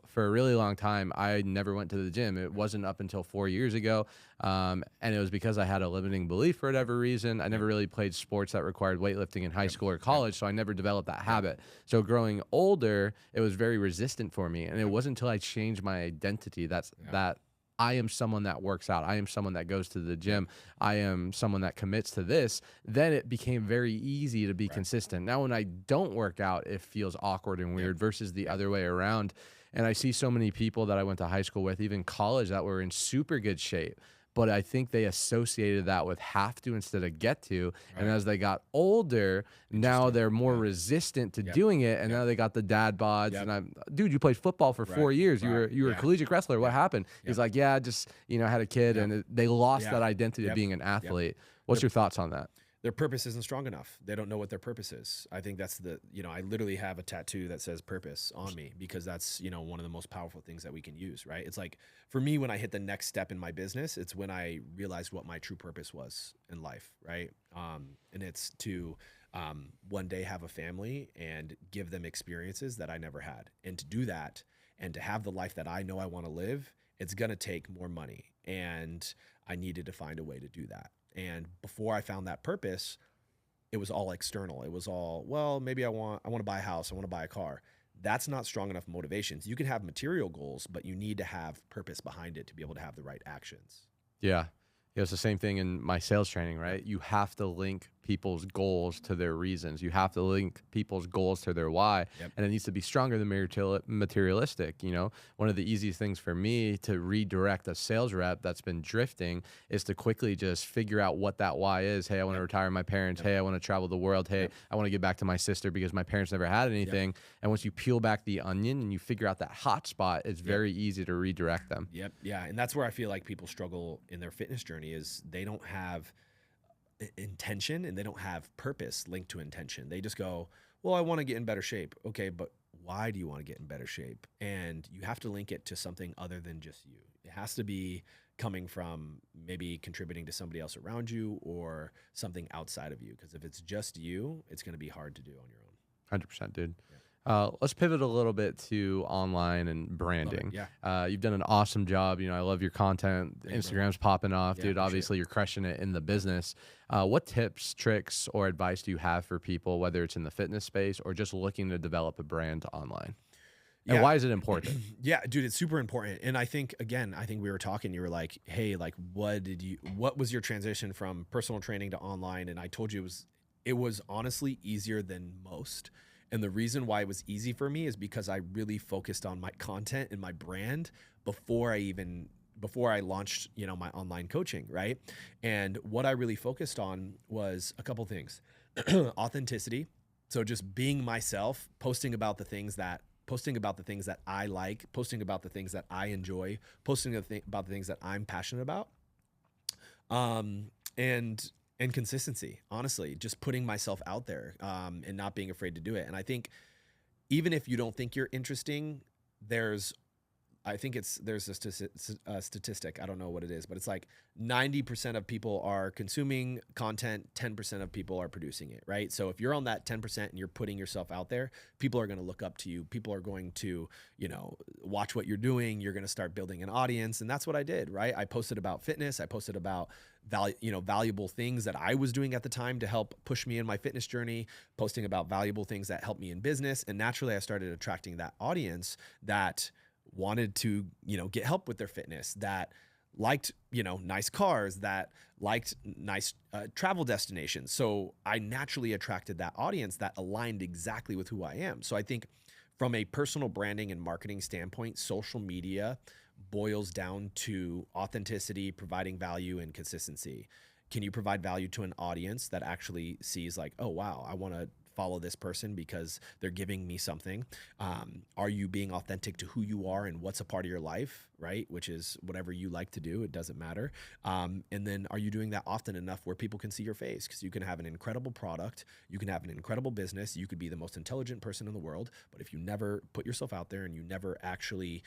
For a really long time, I never went to the gym. It wasn't up until 4 years ago. And it was because I had a limiting belief for whatever reason. I never really played sports that required weightlifting in high school or college, so I never developed that habit. So growing older, it was very resistant for me. And it wasn't until I changed my identity that I am someone that works out. I am someone that goes to the gym. I am someone that commits to this. Then it became very easy to be consistent. Now, when I don't work out, it feels awkward and weird versus the other way around. And I see so many people that I went to high school with, even college, that were in super good shape. But I think they associated that with have to instead of get to. And as they got older, now they're more resistant to doing it. And now they got the dad bods. And dude, you played football for 4 years. You were a collegiate wrestler. What happened? He's like, just, I had a kid and they lost that identity of being an athlete. What's your thoughts on that? Their purpose isn't strong enough. They don't know what their purpose is. I think that's I literally have a tattoo that says purpose on me because that's, one of the most powerful things that we can use, right? It's like, for me, when I hit the next step in my business, it's when I realized what my true purpose was in life, right? And it's to one day have a family and give them experiences that I never had. And to do that and to have the life that I know I want to live, it's going to take more money. And I needed to find a way to do that. And before I found that purpose, it was all external. It was all, well, maybe I want to buy a house. I want to buy a car. That's not strong enough motivations. You can have material goals, but you need to have purpose behind it to be able to have the right actions. Yeah. It's the same thing in my sales training, right? You have to link people's goals to their reasons. You have to link people's goals to their why. And it needs to be stronger than materialistic. One of the easiest things for me to redirect a sales rep that's been drifting is to quickly just figure out what that why is. Hey, I want to retire my parents. Hey, I want to travel the world. Hey, I want to give back to my sister because my parents never had anything. And once you peel back the onion and you figure out that hot spot, it's very easy to redirect them. Yeah. And that's where I feel like people struggle in their fitness journey is they don't have intention and they don't have purpose linked to intention. They just go, well, I want to get in better shape. Okay, but why do you want to get in better shape? And you have to link it to something other than just you. It has to be coming from maybe contributing to somebody else around you or something outside of you. Because if it's just you, it's going to be hard to do on your own. 100%, dude. Let's pivot a little bit to online and branding. Yeah. You've done an awesome job. I love your content. Instagram's popping off, dude. Obviously, you're crushing it in the business. What tips, tricks, or advice do you have for people, whether it's in the fitness space or just looking to develop a brand online? And why is it important? Yeah, dude, it's super important. And I think we were talking, you were like, hey, like, what was your transition from personal training to online? And I told you it was honestly easier than most. And the reason why it was easy for me is because I really focused on my content and my brand before I launched, my online coaching, right? And what I really focused on was a couple things. Authenticity. So just being myself, posting about the things that I like, posting about the things that I enjoy, posting about the things that I'm passionate about. And consistency, honestly, just putting myself out there, and not being afraid to do it. And I think even if you don't think you're interesting, there's a statistic. I don't know what it is, but it's like 90% of people are consuming content, 10% of people are producing it, right? So if you're on that 10% and you're putting yourself out there, people are going to look up to you. People are going to, watch what you're doing. You're going to start building an audience. And that's what I did, right? I posted about fitness. I posted about valuable things that I was doing at the time to help push me in my fitness journey, posting about valuable things that helped me in business. And naturally I started attracting that audience that wanted to, get help with their fitness, that liked, nice cars, that liked nice travel destinations. So I naturally attracted that audience that aligned exactly with who I am. So I think from a personal branding and marketing standpoint, social media boils down to authenticity, providing value, and consistency. Can you provide value to an audience that actually sees like, oh, wow, I want to follow this person because they're giving me something? Are you being authentic to who you are and what's a part of your life, right? Which is whatever you like to do. It doesn't matter. And then are you doing that often enough where people can see your face? Because you can have an incredible product. You can have an incredible business. You could be the most intelligent person in the world. But if you never put yourself out there and you never actually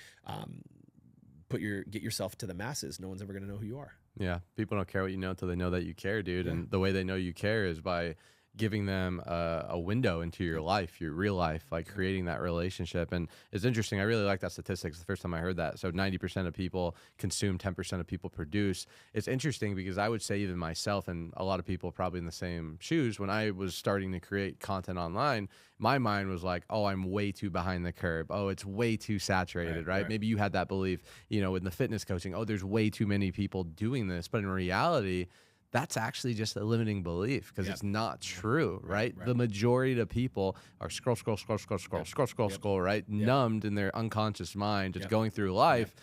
get yourself to the masses, no one's ever going to know who you are. Yeah. People don't care what you know until they know that you care, dude. Yeah. And the way they know you care is by giving them a window into your life, your real life, like creating that relationship. And it's interesting. I really like that statistics. The first time I heard that. So 90% of people consume, 10% of people produce. It's interesting because I would say even myself and a lot of people probably in the same shoes, when I was starting to create content online, my mind was like, oh, I'm way too behind the curve. Oh, it's way too saturated, right? Maybe you had that belief, in the fitness coaching, oh, there's way too many people doing this. But in reality, that's actually just a limiting belief because it's not true, right? The majority of people are scroll, right? Numbed in their unconscious mind, just going through life,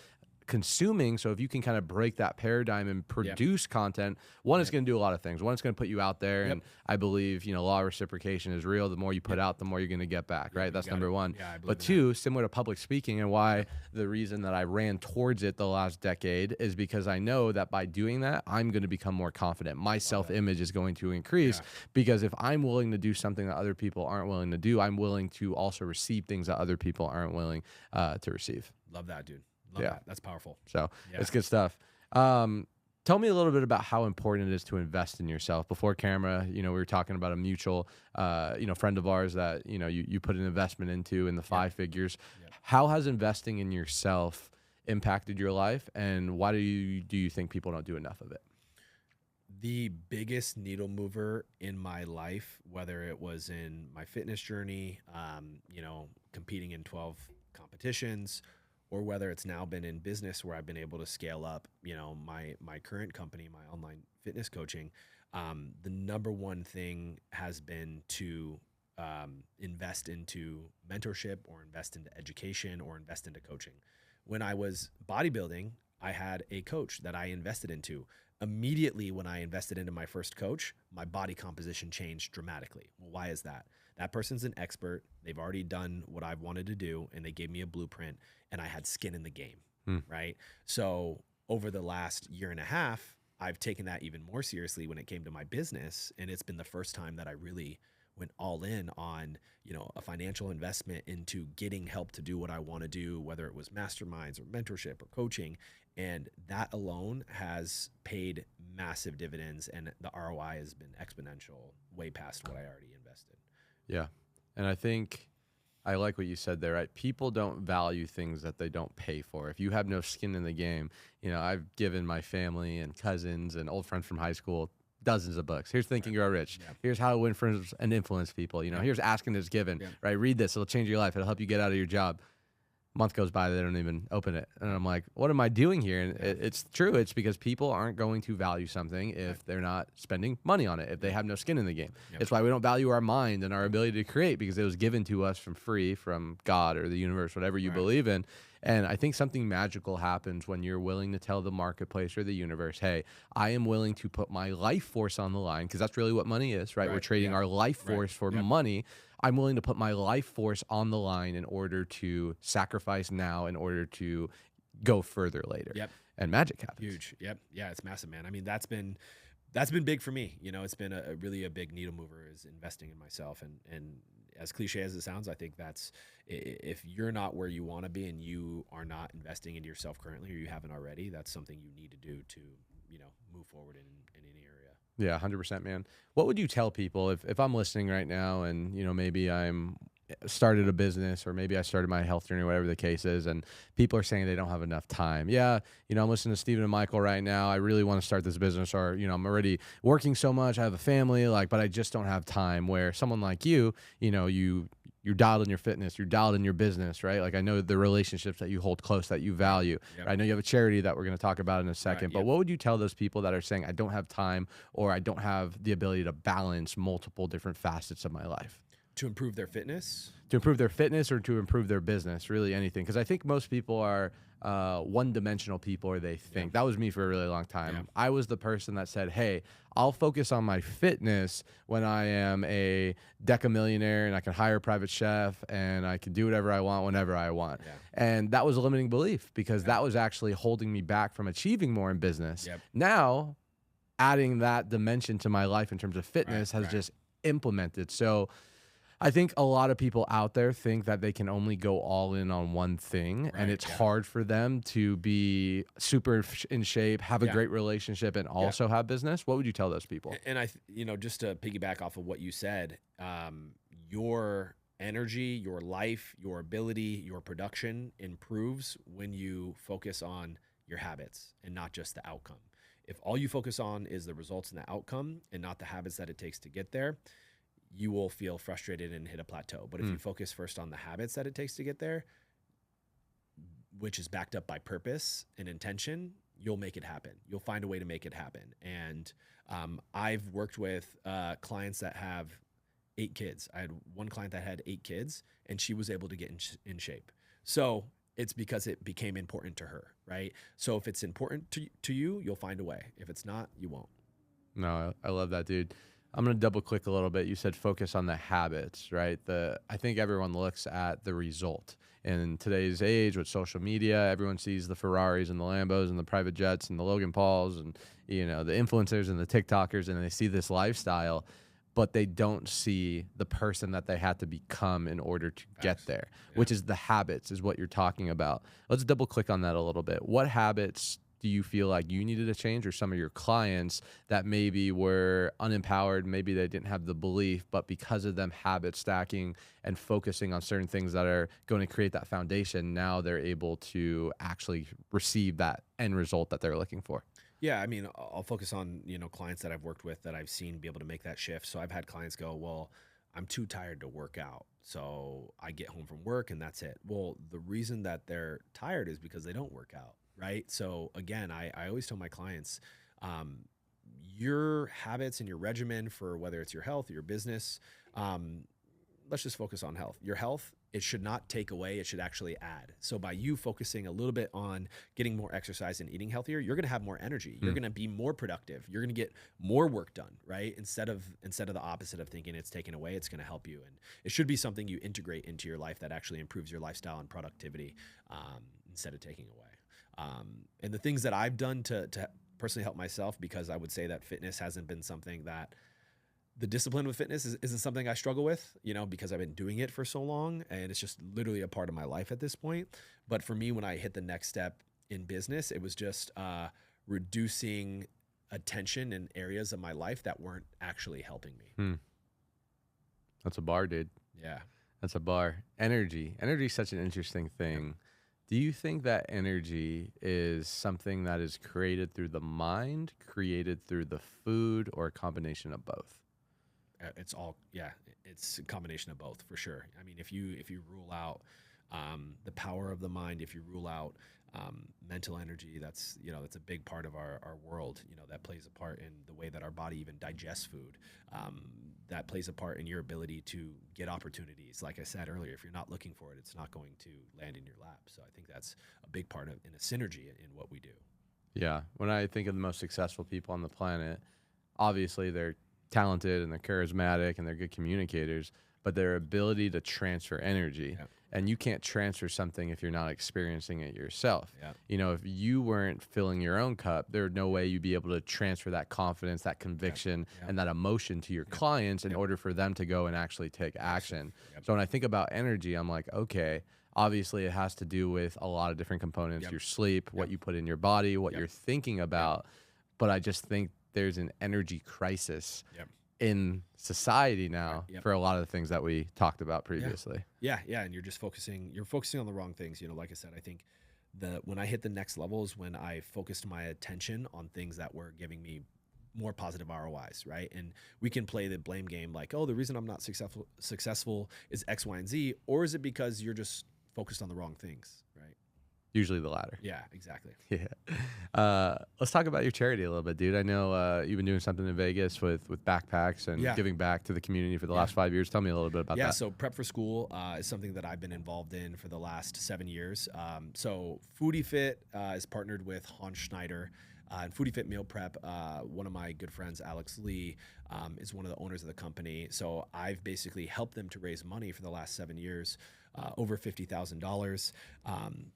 consuming. So if you can kind of break that paradigm and produce content, one, it's going to do a lot of things. One, it's going to put you out there. And I believe, law of reciprocation is real. The more you put out, the more you're going to get back, right? That's number one. But two, similar to public speaking, and why the reason that I ran towards it the last decade is because I know that by doing that, I'm going to become more confident. My self-image is going to increase because if I'm willing to do something that other people aren't willing to do, I'm willing to also receive things that other people aren't willing to receive. Love that, dude. Love that. That's powerful. So it's good stuff. Tell me a little bit about how important it is to invest in yourself. Before camera, we were talking about a mutual, friend of ours that, you put an investment into in the 5 figures. How has investing in yourself impacted your life? And why do you think people don't do enough of it? The biggest needle mover in my life, whether it was in my fitness journey, competing in 12 competitions, or whether it's now been in business where I've been able to scale up, my current company, my online fitness coaching, the number one thing has been to invest into mentorship or invest into education or invest into coaching. When I was bodybuilding, I had a coach that I invested into. Immediately when I invested into my first coach, my body composition changed dramatically. Well, why is that? That person's an expert. They've already done what I've wanted to do, and they gave me a blueprint, and I had skin in the game, right? So over the last year and a half, I've taken that even more seriously when it came to my business, and it's been the first time that I really went all in on, a financial investment into getting help to do what I want to do, whether it was masterminds or mentorship or coaching. And that alone has paid massive dividends, and the ROI has been exponential, way past what I already invested. Yeah. And I think I like what you said there, right? People don't value things that they don't pay for. If you have no skin in the game, you know, I've given my family and cousins and old friends from high school dozens of books. Here's Think and Grow Rich. Yeah. Here's How to Win Friends and Influence People. You know, here's Ask and It's Given, right? Read this. It'll change your life. It'll help you get out of your job. Month goes by, they don't even open it. And I'm like, what am I doing here? And it's true. It's because people aren't going to value something if they're not spending money on it, if they have no skin in the game. It's why we don't value our mind and our ability to create, because it was given to us from free from God or the universe, whatever you believe in. And I think something magical happens when you're willing to tell the marketplace or the universe, hey, I am willing to put my life force on the line, because that's really what money is, right? We're trading our life force for money. I'm willing to put my life force on the line in order to sacrifice now in order to go further later. And magic happens. Huge. Yeah, it's massive, man. I mean, that's been big for me. You know, it's been a really a big needle mover, is investing in myself. And as cliche as it sounds, I think that's, if you're not where you want to be and you are not investing in yourself currently, or you haven't already, that's something you need to do to, you know, move forward in any area. Yeah, 100%, man. What would you tell people if I'm listening right now and, you know, maybe I'm started a business, or maybe I started my health journey, whatever the case is, and people are saying they don't have enough time. Yeah, you know, I'm listening to Stephen and Michael right now. I really want to start this business, or, you know, I'm already working so much. I have a family, like, but I just don't have time. Where someone like you know, you're dialed in your fitness, you're dialed in your business, right? Like, I know the relationships that you hold close, that you value. I know you have a charity that we're going to talk about in a second, but what would you tell those people that are saying, I don't have time, or I don't have the ability to balance multiple different facets of my life? To improve their fitness? To improve their fitness, or to improve their business, really anything. Because I think most people are one-dimensional people, or they think. That was me for a really long time. I was the person that said, hey, I'll focus on my fitness when I am a decamillionaire and I can hire a private chef and I can do whatever I want whenever I want. And that was a limiting belief, because that was actually holding me back from achieving more in business. Now, adding that dimension to my life in terms of fitness has just implemented. So I think a lot of people out there think that they can only go all in on one thing, and it's hard for them to be super in shape, have a great relationship, and also have business. What would you tell those people? And you know, just to piggyback off of what you said, your energy, your life, your ability, your production improves when you focus on your habits and not just the outcome. If all you focus on is the results and the outcome and not the habits that it takes to get there, you will feel frustrated and hit a plateau. But if you focus first on the habits that it takes to get there, which is backed up by purpose and intention, you'll make it happen. You'll find a way to make it happen. And I've worked with clients that have 8 kids. I had one client that had 8 kids, and she was able to get in shape. So it's because it became important to her, right? So if it's important to you, you'll find a way. If it's not, you won't. No, I love that, dude. I'm going to double click a little bit. You said focus on the habits, right? I think everyone looks at the result. And in today's age with social media, everyone sees the Ferraris and the Lambos and the private jets and the Logan Pauls and, you know, the influencers and the TikTokers, and they see this lifestyle, but they don't see the person that they had to become in order to get there, which is the habits, is what you're talking about. Let's double click on that a little bit. What habits do you feel like you needed to change, or some of your clients that maybe were unempowered, maybe they didn't have the belief, but because of them habit stacking and focusing on certain things that are going to create that foundation, now they're able to actually receive that end result that they're looking for? Yeah, I mean, I'll focus on, you know, clients that I've worked with that I've seen be able to make that shift. So I've had clients go, well, I'm too tired to work out, so I get home from work and that's it. Well, the reason that they're tired is because they don't work out. Right. So again, I always tell my clients, your habits and your regimen for whether it's your health or your business, let's just focus on health. Your health, it should not take away, it should actually add. So by you focusing a little bit on getting more exercise and eating healthier, you're going to have more energy. You're going to be more productive. You're going to get more work done, right? Instead of the opposite of thinking it's taken away, it's going to help you. And it should be something you integrate into your life that actually improves your lifestyle and productivity instead of taking away. And the things that I've done to personally help myself, because I would say that fitness hasn't been something that the discipline with fitness isn't something I struggle with, you know, because I've been doing it for so long and it's just literally a part of my life at this point. But for me, when I hit the next step in business, it was just reducing attention in areas of my life that weren't actually helping me. That's a bar, dude. Yeah. That's a bar. Energy is such an interesting thing. Do you think that energy is something that is created through the mind, created through the food, or a combination of both? It's all, yeah, it's a combination of both for sure. I mean, if you rule out the power of the mind, if you rule out mental energy, that's, that's a big part of our world, that plays a part in the way that our body even digests food. That plays a part in your ability to get opportunities. Like I said earlier, if you're not looking for it, it's not going to land in your lap. So I think that's a big part of in a synergy in what we do. Yeah. When I think of the most successful people on the planet, obviously they're talented and they're charismatic and they're good communicators, but their ability to transfer energy. Yeah. And you can't transfer something if you're not experiencing it yourself. Yeah. If you weren't filling your own cup, there's no way you'd be able to transfer that confidence, that conviction, and that emotion to your clients in order for them to go and actually take action. So when I think about energy, I'm like, okay, obviously it has to do with a lot of different components, your sleep, what you put in your body, what you're thinking about. But I just think there's an energy crisis in society now for a lot of the things that we talked about previously. Yeah. And you're focusing on the wrong things. Like I said, I think when I hit the next level is when I focused my attention on things that were giving me more positive ROIs, right? And we can play the blame game like, oh, the reason I'm not successful is X, Y, and Z, or is it because you're just focused on the wrong things, right? Usually the latter. Yeah, exactly. Yeah. Let's talk about your charity a little bit, dude. I know you've been doing something in Vegas with backpacks and giving back to the community for the last 5 years. Tell me a little bit about that. Yeah, so Prep for School is something that I've been involved in for the last 7 years. So Foodie Fit is partnered with Hans Schneider. And Foodie Fit Meal Prep, one of my good friends, Alex Lee, is one of the owners of the company. So I've basically helped them to raise money for the last 7 years, over $50,000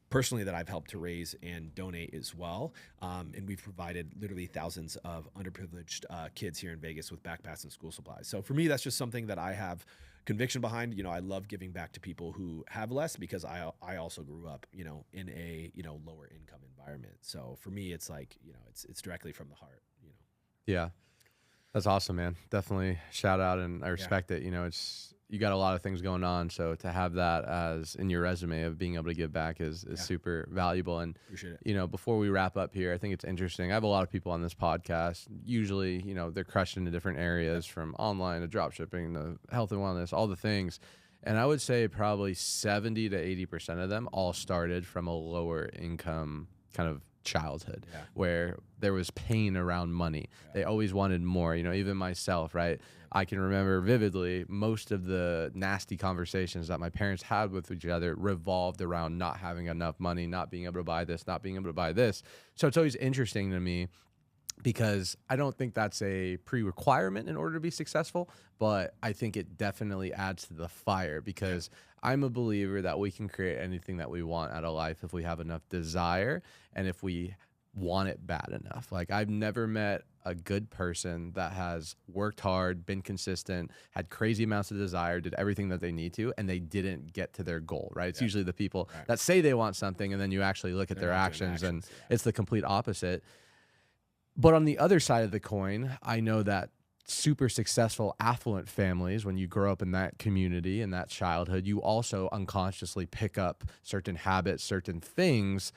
personally that I've helped to raise and donate as well. And we've provided literally thousands of underprivileged kids here in Vegas with backpacks and school supplies. So for me, that's just something that I have conviction behind. I love giving back to people who have less because I also grew up, in a, lower income environment. So for me, it's like, it's directly from the heart, Yeah. That's awesome, man. Definitely shout out, and I respect it. You got a lot of things going on, so to have that as in your resume of being able to give back is super valuable. And appreciate it. Before we wrap up here, I think it's interesting. I have a lot of people on this podcast. Usually, they're crushed into different areas from online to drop shipping to health and wellness, all the things. And I would say probably 70 to 80% of them all started from a lower income kind of childhood where there was pain around money. They always wanted more, even myself, right? I can remember vividly most of the nasty conversations that my parents had with each other revolved around not having enough money, not being able to buy this, not being able to buy this. So it's always interesting to me because I don't think that's a pre-requirement in order to be successful, but I think it definitely adds to the fire because I'm a believer that we can create anything that we want out of life if we have enough desire and if we want it bad enough. Like, I've never met a good person that has worked hard, been consistent, had crazy amounts of desire, did everything that they need to, and they didn't get to their goal, right? It's usually the people that say they want something, and then you actually look at their actions, and it's the complete opposite. But on the other side of the coin, I know that super successful, affluent families, when you grow up in that community, in that childhood, you also unconsciously pick up certain habits, certain things,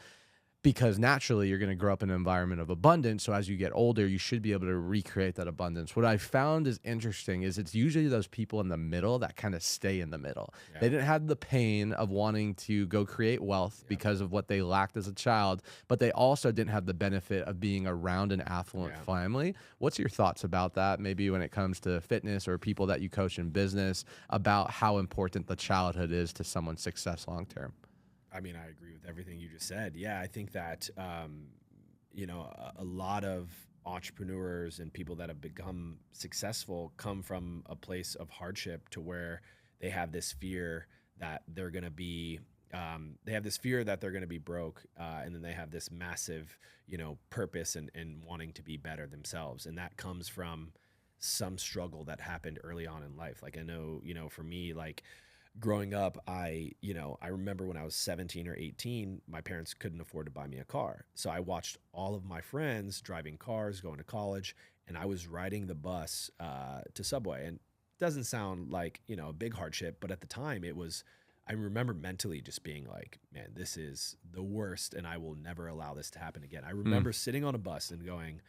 because naturally you're going to grow up in an environment of abundance. So as you get older, you should be able to recreate that abundance. What I found is interesting is it's usually those people in the middle that kind of stay in the middle. They didn't have the pain of wanting to go create wealth because of what they lacked as a child, but they also didn't have the benefit of being around an affluent family. What's your thoughts about that? Maybe when it comes to fitness or people that you coach in business, about how important the childhood is to someone's success long-term. I mean, I agree with everything you just said. Yeah, I think that, a lot of entrepreneurs and people that have become successful come from a place of hardship to where they have this fear that they're going to be, broke. And then they have this massive, purpose and wanting to be better themselves. And that comes from some struggle that happened early on in life. Like, I know, for me, like, growing up, I remember when I was 17 or 18, my parents couldn't afford to buy me a car. So I watched all of my friends driving cars, going to college, and I was riding the bus to Subway. And doesn't sound like, you know, a big hardship, but at the time it was, I remember mentally just being like, man, this is the worst and I will never allow this to happen again. I remember sitting on a bus and going,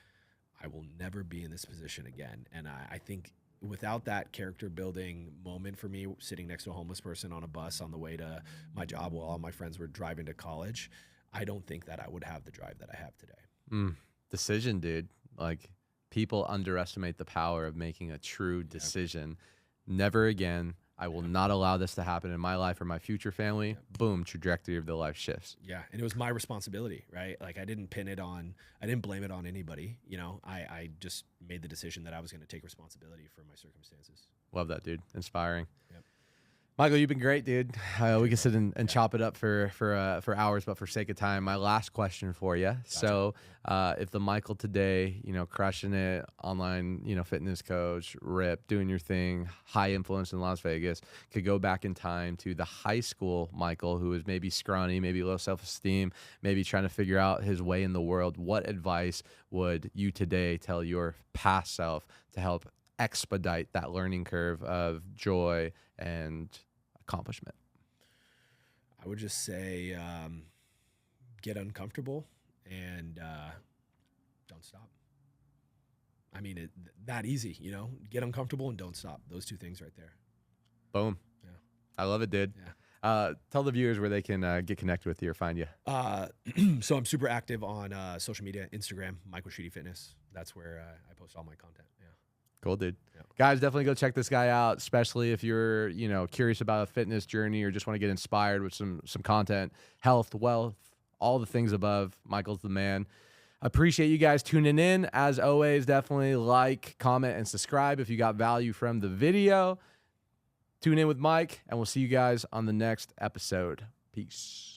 I will never be in this position again. And I think without that character building moment for me, sitting next to a homeless person on a bus on the way to my job while all my friends were driving to college, I don't think that I would have the drive that I have today. Decision, dude. Like, people underestimate the power of making a true decision. Never again. I will not allow this to happen in my life or my future family. Boom, trajectory of their life shifts. Yeah, and it was my responsibility, right? Like, I didn't blame it on anybody. You know, I just made the decision that I was going to take responsibility for my circumstances. Love that, dude. Inspiring. Yep. Michael, you've been great, dude. We can sit and chop it up for hours, but for sake of time, my last question for you. Gotcha. So, if the Michael today, you know, crushing it, online, you know, fitness coach, rip, doing your thing, high influence in Las Vegas, could go back in time to the high school Michael, who was maybe scrawny, maybe low self-esteem, maybe trying to figure out his way in the world, what advice would you today tell your past self to help expedite that learning curve of joy and accomplishment? I would just say, get uncomfortable and don't stop. I mean, that easy, you know, get uncomfortable and don't stop. Those two things right there. Boom. Yeah. I love it, dude. Yeah. Tell the viewers where they can get connected with you or find you. So I'm super active on social media, Instagram, Michael Sheedy Fitness. That's where I post all my content. Yeah. Cool, dude. Yeah. Guys, definitely go check this guy out, especially if you're, you know, curious about a fitness journey or just want to get inspired with some content, health, wealth, all the things above. Michael's the man. Appreciate you guys tuning in. As always, definitely like, comment, and subscribe if you got value from the video. Tune in with Mike, and we'll see you guys on the next episode. Peace.